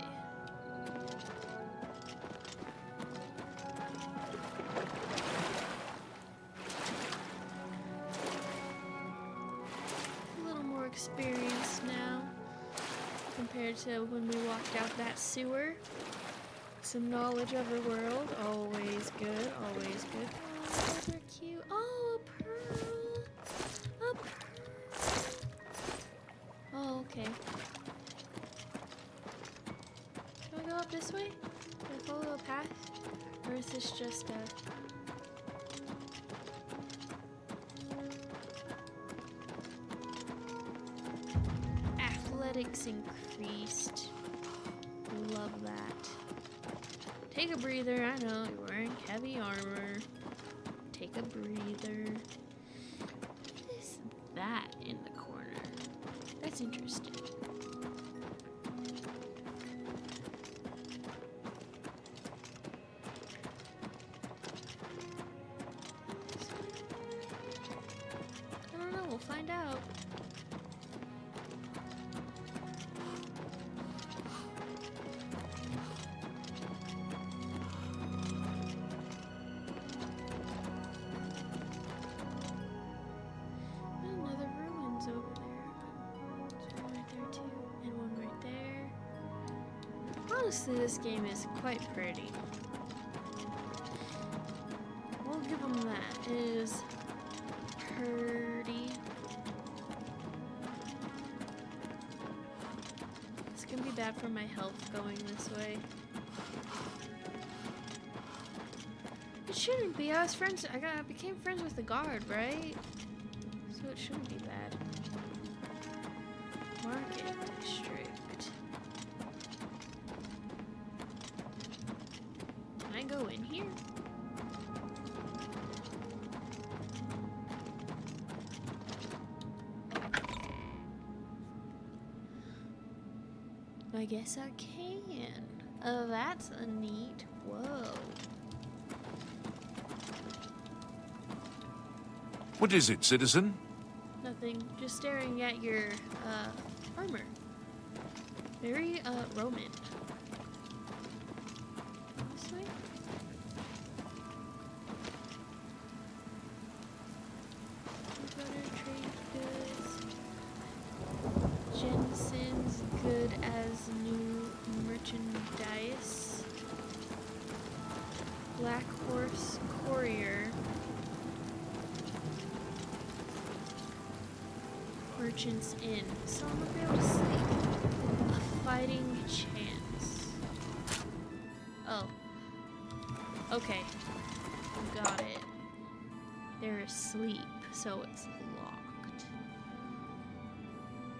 A little more experience now compared to when we walked out that sewer. Some knowledge of the world, always good, always good. Oh, they're cute. Oh, a pearl. A pearl. Oh, okay. Should I go up this way? Should I follow a path? Or is this just a... Athletics increased. Love that. Take a breather. I know you're wearing heavy armor. Take a breather. What is that in the corner? That's interesting. I don't know. We'll find out. Another ruins over there. There's one right there too, and one right there. Honestly, this game is quite pretty. We'll give them that. It is pretty. It's gonna be bad for my health going this way. It shouldn't be. I became friends with the guard, right? So it shouldn't be bad. Market district. Can I go in here? I guess I can. Oh, that's a neat. Whoa. What is it, citizen? Nothing. Just staring at your armor. Very Roman. This way? Butter, trade goods. Jensen's good as new merchandise. Black Horse Courier. Merchant's Inn. So I'm gonna be able to sleep. A fighting chance. Oh. Okay. Got it. They're asleep, so it's locked.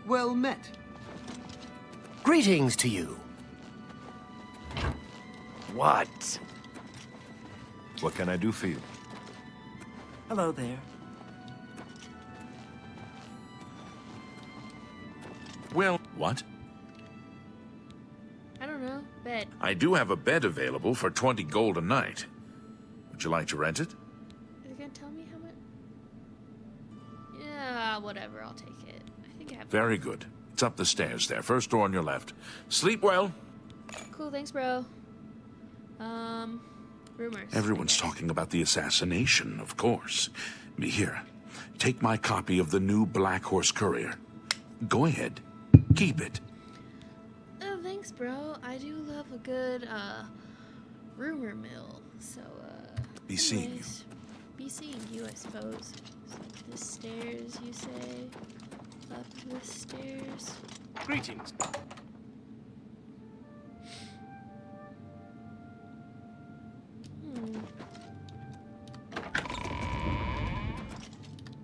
Well met. Greetings to you. What? What can I do for you? Hello there. Well, what? I don't know. Bed. I do have a bed available for 20 gold a night. Would you like to rent it? Is it gonna tell me how much? Yeah, whatever. I'll take it. I think I have. Very good. It's up the stairs there. First door on your left. Sleep well. Cool. Thanks, bro. Rumors. Everyone's talking about the assassination, of course. Here, take my copy of the new Black Horse Courier. Go ahead. Keep it. Oh, thanks, bro. I do love a good, rumor mill. So, Be seeing you. anyways, Be seeing you, I suppose. So the stairs, you say? Up the stairs. Greetings.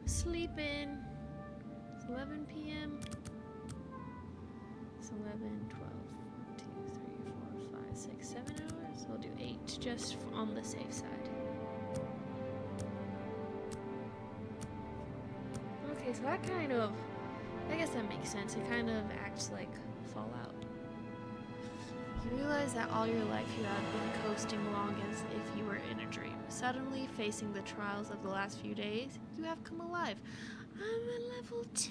Sleeping. It's 11 p.m. It's 11, 12, 1, 2, 3, 4, 5, 6, 7 hours. We'll do 8 just on the safe side. Okay, so So that kind of, I guess that makes sense. It kind of acts like Fallout. You realize that all your life you have been coasting along as if you were in a dream. Suddenly, facing the trials of the last few days, you have come alive. I'm at level 2.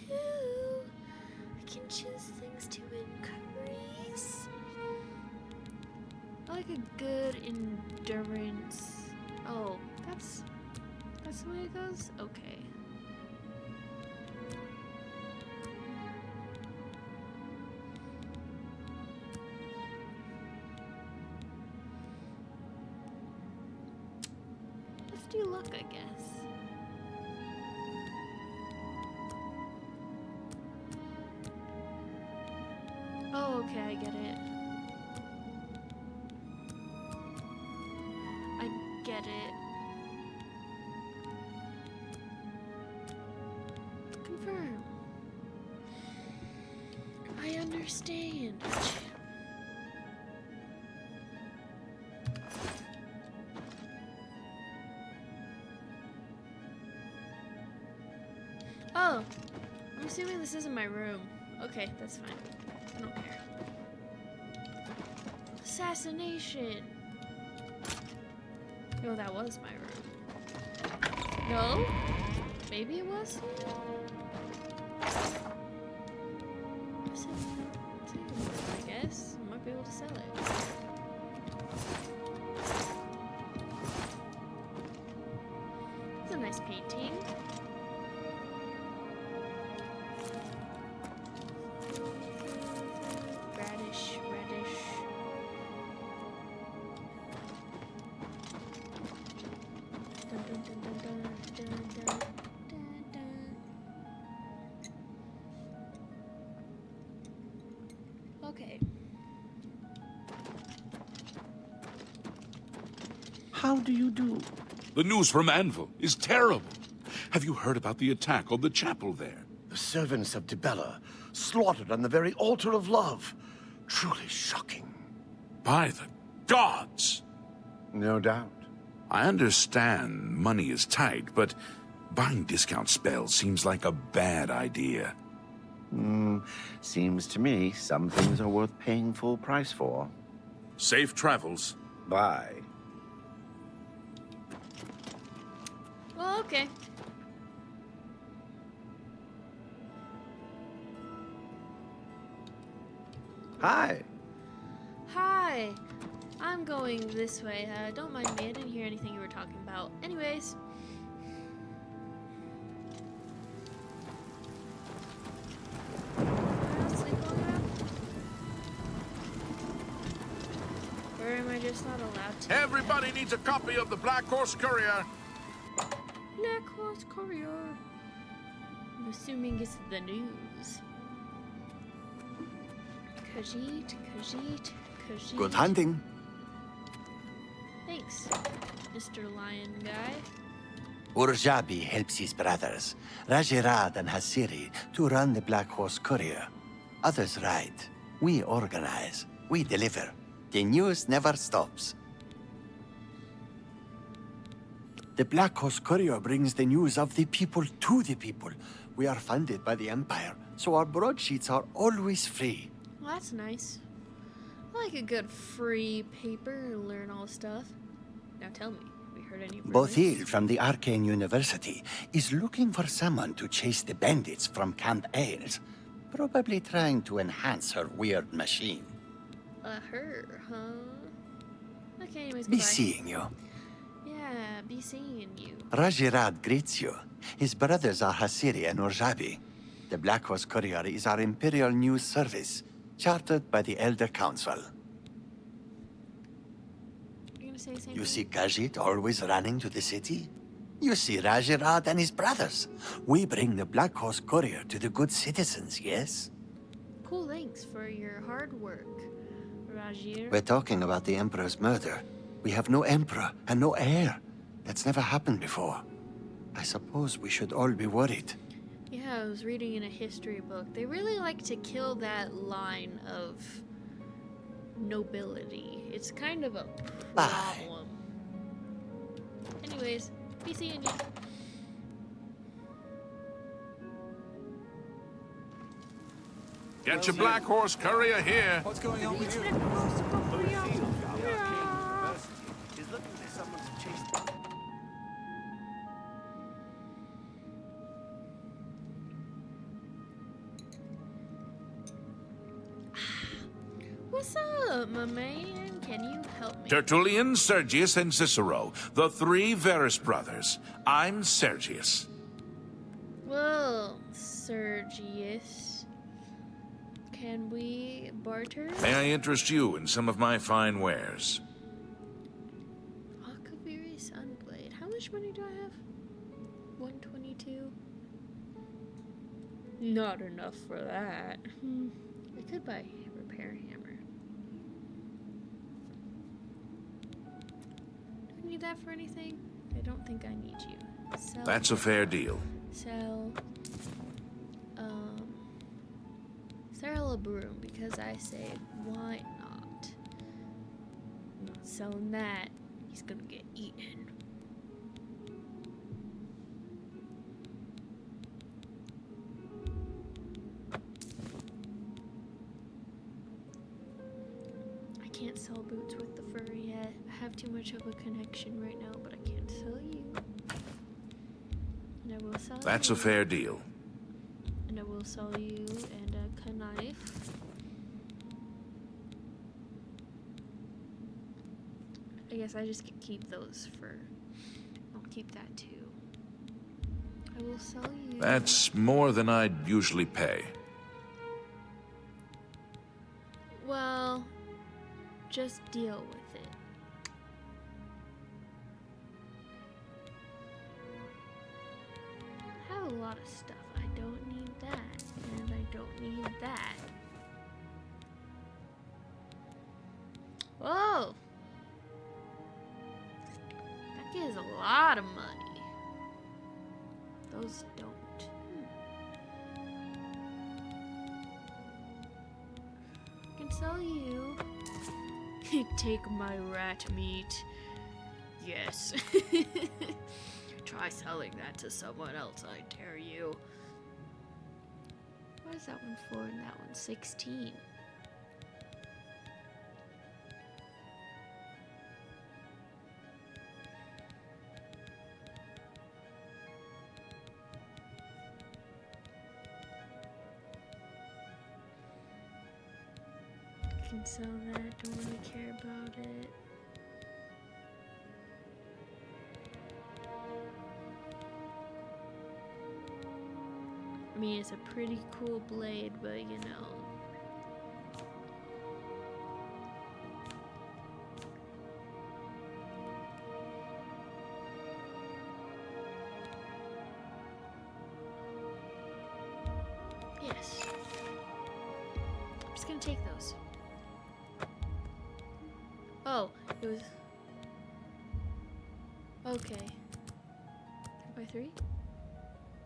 I can choose things to increase. I like a good endurance. Oh, that's the way it goes? Okay. Let's do luck, I guess. Oh, okay, I get it. I get it. Confirm. I understand. Oh, I'm assuming this isn't my room. Okay, that's fine. I don't care. Assassination. No, that was my room. No? Maybe it was? I guess. I might be able to sell it. It's a nice painting. Radish. Dun, dun, dun, dun, dun, dun, dun, dun, dun. Okay. How do you do? The news from Anvil is terrible. Have you heard about the attack on the chapel there? The servants of Dibella, slaughtered on the very altar of love. Truly shocking. By the gods! No doubt. I understand money is tight, but buying discount spells seems like a bad idea. Seems to me some things are worth paying full price for. Safe travels. Bye. Well, okay. Hi. Hi. I'm going this way. Don't mind me. I didn't hear anything you were talking about. Anyways. Or am I just not allowed to? Everybody needs a copy of the Black Horse Courier. Black Horse Courier. I'm assuming it's the news. Khajiit. Good hunting. Thanks, Mr. Lion Guy. Urjabi helps his brothers, Rajirad and Hasiri, to run the Black Horse Courier. Others ride. We organize. We deliver. The news never stops. The Black Horse Courier brings the news of the people to the people. We are funded by the Empire, so our broadsheets are always free. Well, that's nice. I like a good free paper to learn all stuff. Now tell me, have you heard any rumors? Bothil from the Arcane University is looking for someone to chase the bandits from Camp Ailes. Probably trying to enhance her weird machine. Her, huh? Okay, anyways, Be goodbye. seeing you. Yeah, be seeing you. Rajirad greets you. His brothers are Hasiri and Urjabi. The Black Horse Courier is our Imperial News Service, chartered by the Elder Council. You're gonna say the same You thing? see Khajiit always running to the city? You see Rajirad and his brothers. We bring the Black Horse Courier to the good citizens, yes? Cool, thanks for your hard work, Rajir. We're talking about the Emperor's murder. We have no Emperor and no heir. That's never happened before. I suppose we should all be worried. Yeah, I was reading in a history book. They really like to kill that line of nobility. It's kind of a Bye. problem. Anyways, be seeing you. Get your Black Horse Courier here. What's going on with you? He's looking for someone to chase. What's up, my man? Can you help me? Tertullian, Sergius, and Cicero, the three Verus brothers. I'm Sergius. Well, Sergius, can we barter? May I interest you in some of my fine wares? Akaviri Sunblade. How much money do I have? 122. Not enough for that. I could buy a repair hammer. Do I need that for anything? I don't think I need you. Sell. That's a fair deal. Sell. Sell a broom because I say why not? Not selling that. He's gonna get eaten. I can't sell boots with the fur yet. I have too much of a connection right now, but I can't sell you. And I will sell That's you. a fair deal. And I will sell you and a knife. I guess I just could keep those for. I'll keep that too. I will sell you. That's more than I'd usually pay. Well, just deal with it. I have a lot of stuff. I don't need that, and I don't need that. Whoa! That gives a lot of money. Those don't. I can sell you. Take my rat meat. Yes. Try selling that to someone else, I dare you. What is that one for and that one? 16. I can sell that, don't really care about it. I mean, it's a pretty cool blade, but you know. Yes. I'm just gonna take those. Oh, it was. Okay. Can I buy 3?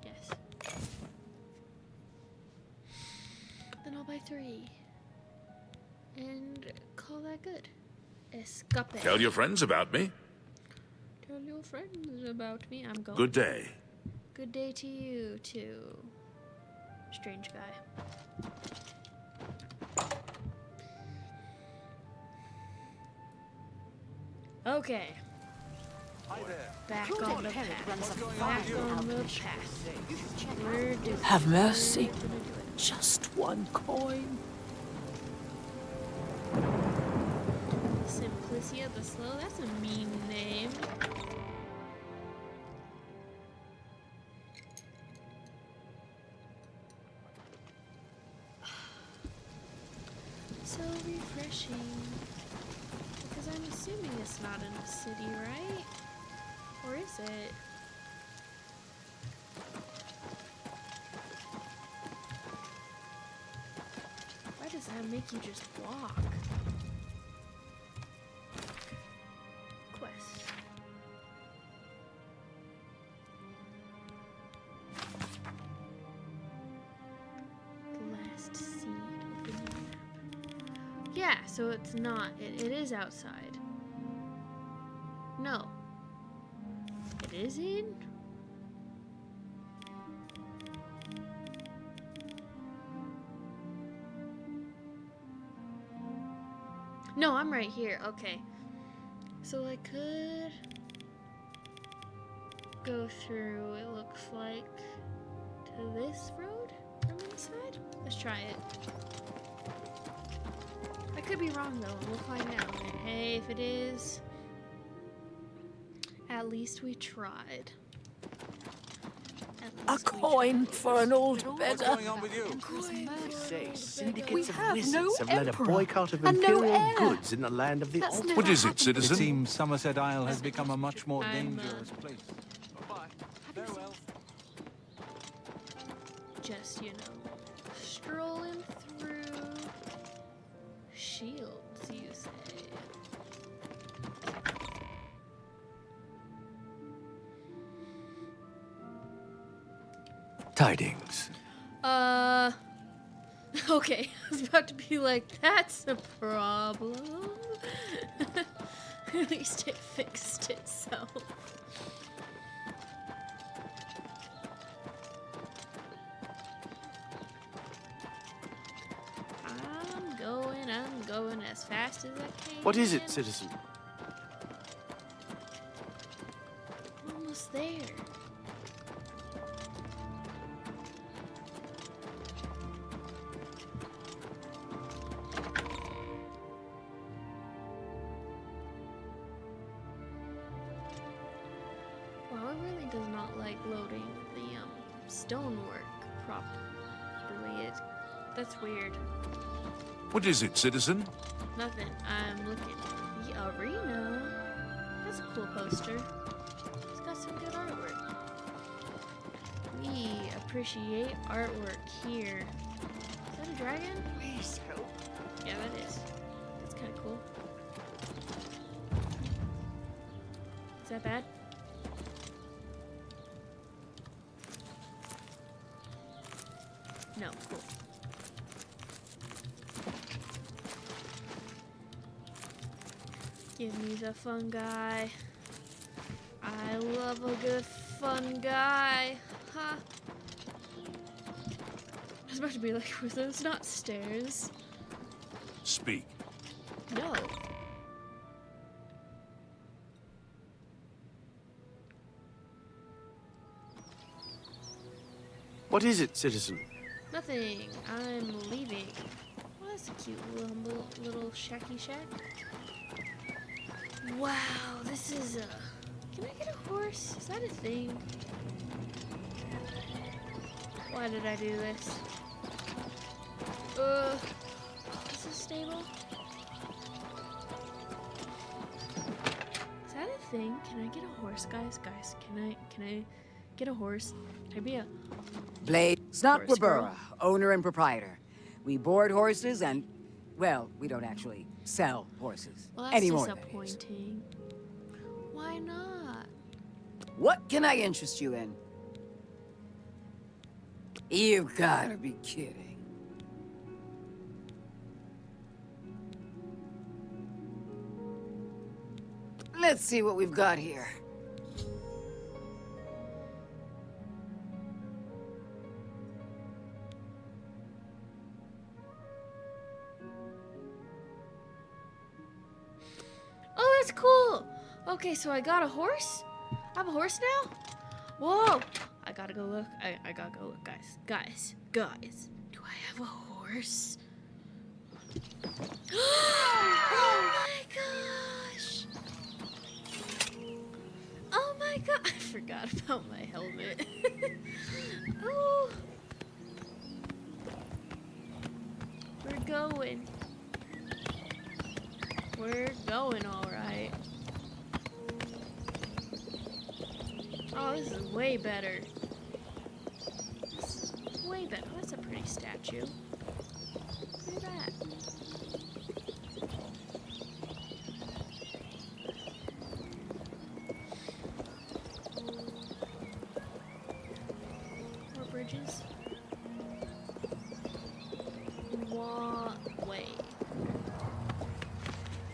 Yes. Then I'll buy 3. And call that good. Escape. Tell your friends about me. Tell your friends about me. I'm going. Good day. Good day to you, too. Strange guy. Okay. Hi there. Back on the path. Back on the path. Where do Have mercy. we're gonna do it. Just one coin. Simplicia the Slow? That's a mean name. So refreshing. Because I'm assuming it's not in a city, right? Or is it? Why does that make you just walk? Quest. Last seed. Open the map. Yeah, so it's not. It is outside. No. It is in? No, I'm right here. Okay. So I could go through, it looks like, to this road from inside. Let's try it. I could be wrong though, and we'll find out. And hey, if it is, at least we tried. A coin for an old beggar. on with you? Say, syndicates We of have wizards no have led a emperor boycott of and no imperial heir. goods in the land of the That's Alt. never What is it, happened. It citizen? seems Somerset Isle has become a much more I'm, dangerous place. Farewell. Just, you know, strolling through Shields, you say. Tidings. Okay, I was about to be like, that's a problem. At least it fixed itself. I'm going as fast as I can. What is it, citizen? I'm almost there. Wow, it really does not like loading the stonework properly. That's weird. What is it, citizen? Nothing. I'm looking. The arena. That's a cool poster. It's got some good artwork. We appreciate artwork here. Is that a dragon? Please help. Yeah, that is. That's kind of cool. Is that bad? No, cool. Give me the fun guy. I love a good fun guy. Ha! I was about to be like, were those not stairs? Speak. No. What is it, citizen? Nothing. I'm leaving. Oh, that's a cute little shacky shack. Wow, this is a... Can I get a horse? Is that a thing? Why did I do this? Is this stable? Is that a thing? Can I get a horse, guys? Guys, can I get a horse? Can I be a... Blade Horse Snotwabura, girl. owner and proprietor. We board horses and, well, we don't actually sell horses Well, that's anymore. that is. disappointing. Why not? What can I interest you in? You've gotta be kidding. Let's see what we've got here. Oh, that's cool. Okay, so I got a horse? I have a horse now? Whoa. I gotta go look. I gotta go look, guys. Guys. Do I have a horse? Oh my gosh. Oh my god. I forgot about my helmet. Oh. We're going. We're going all right. Oh, this is way better. This is way better. Oh, that's a pretty statue. Look at that. More bridges. Wait.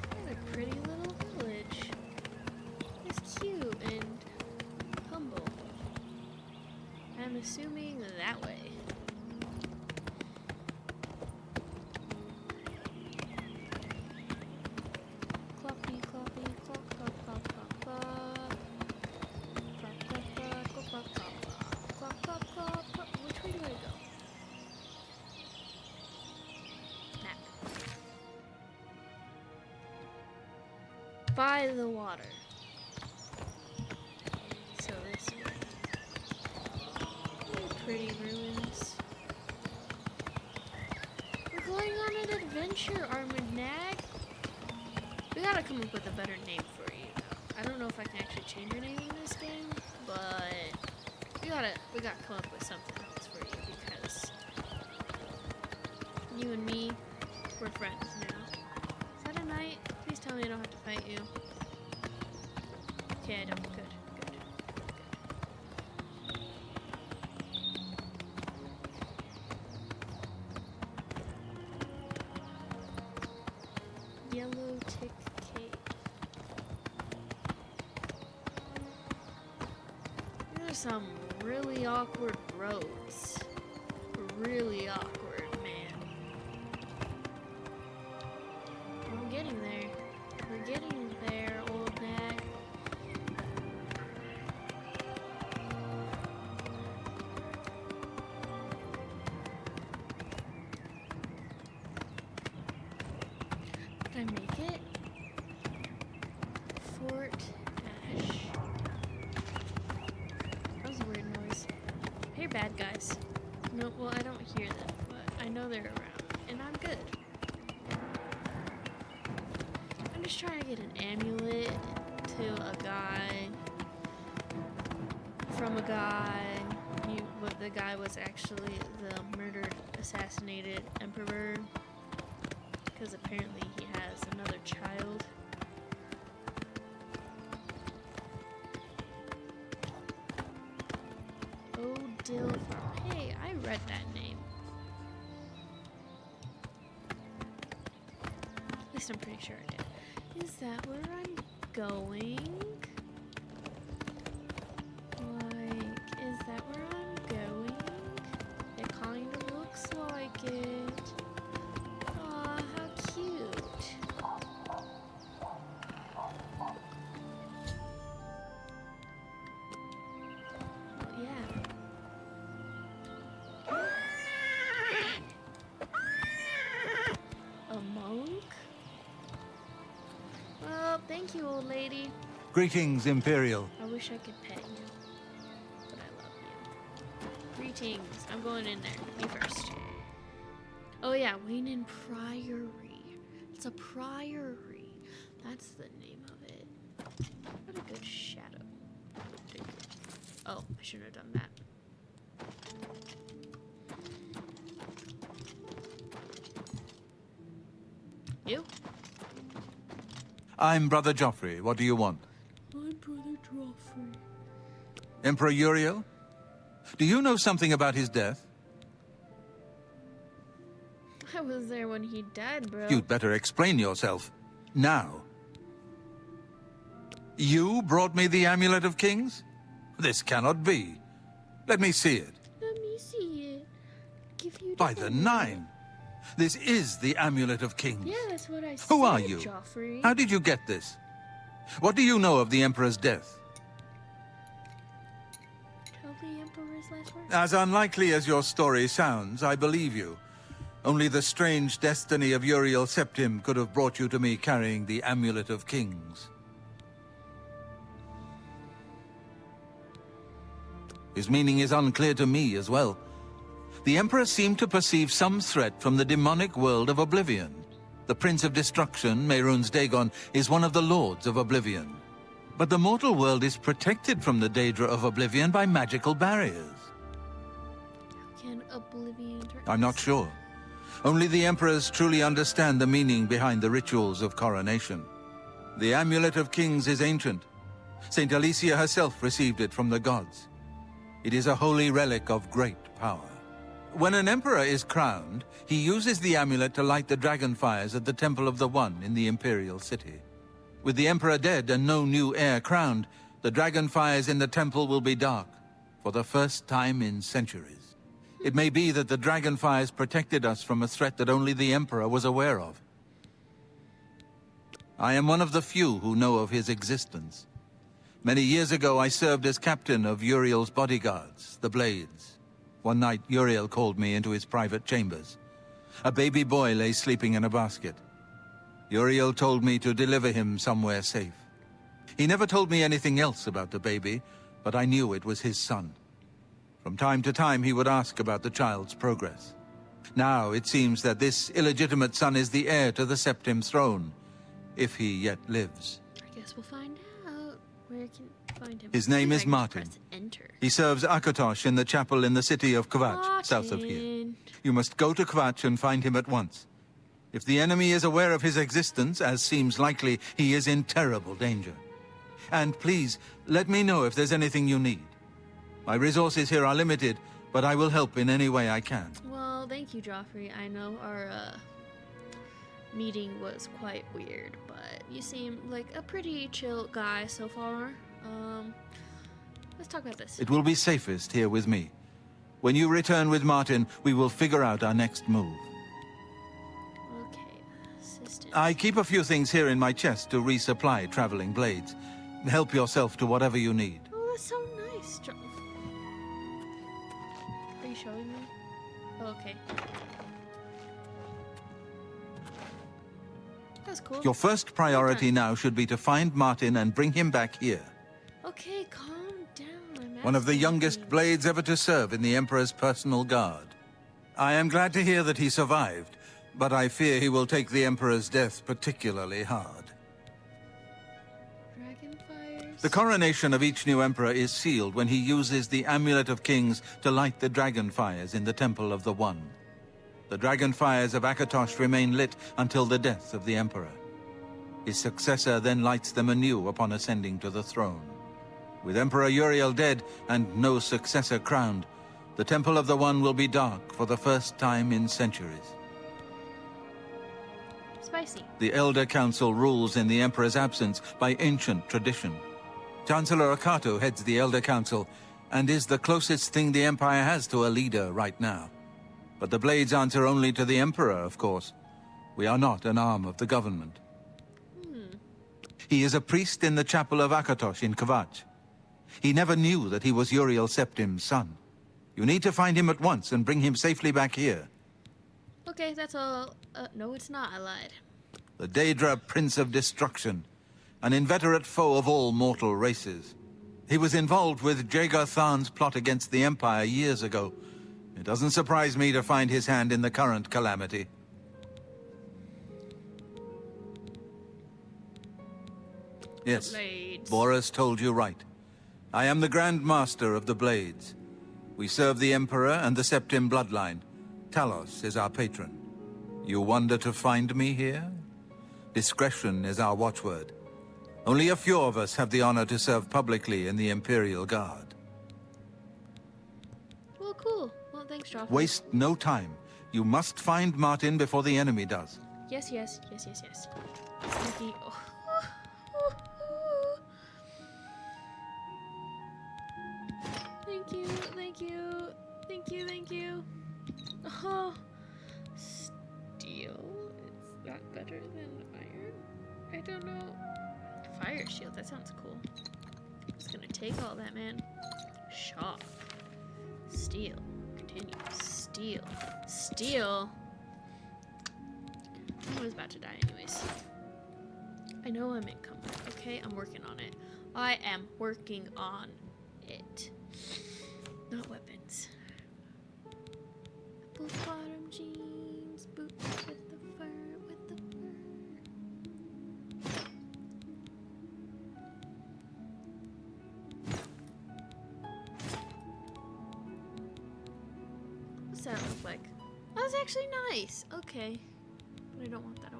What a pretty little village. It's cute and humble. I'm assuming that way. by the water. So this way. Pretty ruins. We're going on an adventure, Armored Nag. We gotta come up with a better name for you. I don't know if I can actually change your name in this game, but we gotta come up with something else for you because you and me, we're friends now. Is that a knight? Please tell me I don't have to fight you. Okay, I don't. Good. Yellow tick cave. There's some really awkward roads. Really awkward, man. We're getting there. We're getting there, old nag. Did I make it? Fort Ash. That was a weird noise. Hey, bad guys. No, well, I don't hear them, but I know they're around, and I'm good. I'm just trying to get an amulet to a guy. From a guy. The guy was actually the murdered, assassinated emperor. Because apparently he has another child. Odil Farm. Hey, I read that name. At least I'm pretty sure I did. Is that where I'm going? Like, is that where I'm going? It kind of looks like it. Aw, how cute. Well, yeah. A monk? Well, thank you, old lady. Greetings, Imperial. I wish I could pet you, but I love you. Greetings. I'm going in there. Me first. Oh yeah, Wayne Priory. It's a priory. That's the name of it. What a good shadow. Oh, I shouldn't have done that. You? I'm Brother Joffrey. What do you want? I'm Brother Joffrey. Emperor Uriel? Do you know something about his death? I was there when he died, bro. You'd better explain yourself. Now. You brought me the Amulet of Kings? This cannot be. Let me see it. Let me see it. Give you By the Nine! This is the Amulet of Kings. Yeah, that's what I said. Who are you? Joffrey. How did you get this? What do you know of the Emperor's death? Tell the Emperor's last words. As unlikely as your story sounds, I believe you. Only the strange destiny of Uriel Septim could have brought you to me carrying the Amulet of Kings. His meaning is unclear to me as well. The Emperor seemed to perceive some threat from the demonic world of Oblivion. The Prince of Destruction, Mehrunes Dagon, is one of the Lords of Oblivion. But the mortal world is protected from the Daedra of Oblivion by magical barriers. How can Oblivion turn? I'm not sure. Only the Emperors truly understand the meaning behind the rituals of coronation. The Amulet of Kings is ancient. Saint Alicia herself received it from the gods. It is a holy relic of great power. When an emperor is crowned, he uses the amulet to light the dragon fires at the Temple of the One in the Imperial City. With the emperor dead and no new heir crowned, the dragon fires in the temple will be dark, for the first time in centuries. It may be that the dragon fires protected us from a threat that only the emperor was aware of. I am one of the few who know of his existence. Many years ago, I served as captain of Uriel's bodyguards, the Blades. One night, Uriel called me into his private chambers. A baby boy lay sleeping in a basket. Uriel told me to deliver him somewhere safe. He never told me anything else about the baby, but I knew it was his son. From time to time, he would ask about the child's progress. Now, it seems that this illegitimate son is the heir to the Septim throne, if he yet lives. I guess we'll find out. Where can I find him? His name I is can Martin. press enter. He serves Akatosh in the chapel in the city of Kvatch, south of here. Martin. You must go to Kvatch and find him at once. If the enemy is aware of his existence, as seems likely, he is in terrible danger. And please, let me know if there's anything you need. My resources here are limited, but I will help in any way I can. Well, thank you, Joffrey. I know our meeting was quite weird, but you seem like a pretty chill guy so far. Let's talk about this. It will be safest here with me. When you return with Martin, we will figure out our next move. Okay, assistant. I keep a few things here in my chest to resupply traveling blades. Help yourself to whatever you need. Oh, that's so nice, Are you showing me? Oh, okay. That's cool. Your first priority now should be to find Martin and bring him back here. Okay, calm down. I'm One of the asking youngest you. blades ever to serve in the Emperor's personal guard. I am glad to hear that he survived, but I fear he will take the Emperor's death particularly hard. Dragonfires. The coronation of each new Emperor is sealed when he uses the Amulet of Kings to light the dragon fires in the Temple of the One. The dragon fires of Akatosh remain lit until the death of the Emperor. His successor then lights them anew upon ascending to the throne. With Emperor Uriel dead and no successor crowned, the Temple of the One will be dark for the first time in centuries. Spicy. The Elder Council rules in the Emperor's absence by ancient tradition. Chancellor Akato heads the Elder Council and is the closest thing the Empire has to a leader right now. But the Blades answer only to the Emperor, of course. We are not an arm of the government. He is a priest in the chapel of Akatosh in Kvatch. He never knew that he was Uriel Septim's son. You need to find him at once and bring him safely back here. Okay, that's all. No, it's not. I lied. The Daedra Prince of Destruction, an inveterate foe of all mortal races. He was involved with Jagar Tharn's plot against the Empire years ago. It doesn't surprise me to find his hand in the current calamity. Yes, Blades. Boris told you right. I am the Grand Master of the Blades. We serve the Emperor and the Septim bloodline. Talos is our patron. You wonder to find me here? Discretion is our watchword. Only a few of us have the honor to serve publicly in the Imperial Guard. Well, cool. Well, thanks, Joffrey. Waste no time. You must find Martin before the enemy does. Yes. Sneaky. Oh. Thank you. Oh, steel. Is that better than iron? I don't know. Fire shield. That sounds cool. I'm just gonna take all that, man. Shock. Steel. Continue. Steel. I was about to die anyways. I know I'm encumbered, okay? I'm working on it. I am working on it. Not weapons. Apple bottom jeans, boots with the fur, What's that look like? Oh, that's actually nice. Okay. But I don't want that.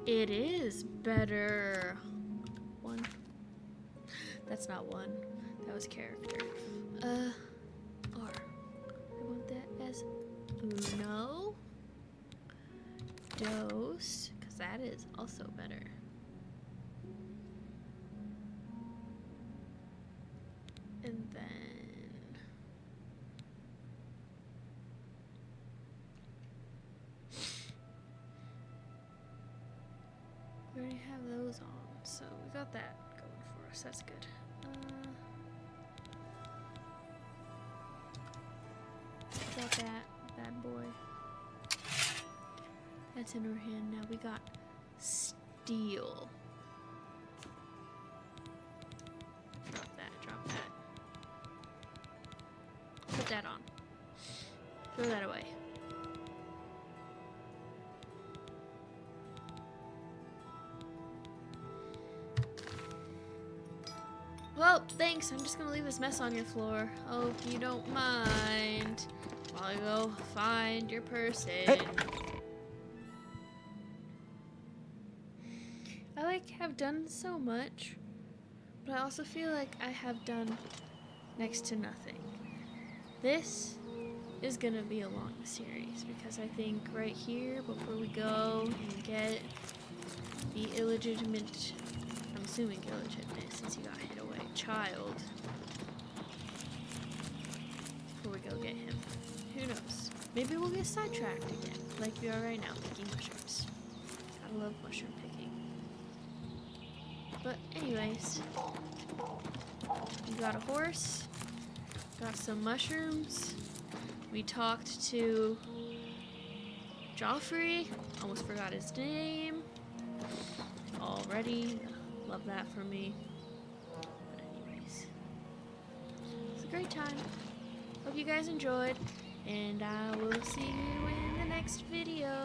It is better. One. That's not one. That was character. R. I want that as uno. Dos. Because that is also better. And then... we already have those on, so we got that going for horse. That's good. Drop that bad boy. That's in our hand. Now we got steel. Drop that, drop that. Put that on. Throw that away. Well, thanks. I'm just gonna leave this mess on your floor. Hope you don't mind. While I go find your person. Hey. I have done so much, but I also feel like I have done next to nothing. This is gonna be a long series because I think right here, before we go and get the illegitimate, I'm assuming illegitimate since he got hit away, child, before we go get him. Who knows? Maybe we'll get sidetracked again, like we are right now, picking mushrooms. Gotta love mushroom picking. But anyways, we got a horse, got some mushrooms, we talked to Joffrey, almost forgot his name already, love that for me. But anyways, it's a great time. Hope you guys enjoyed, and I will see you in the next video.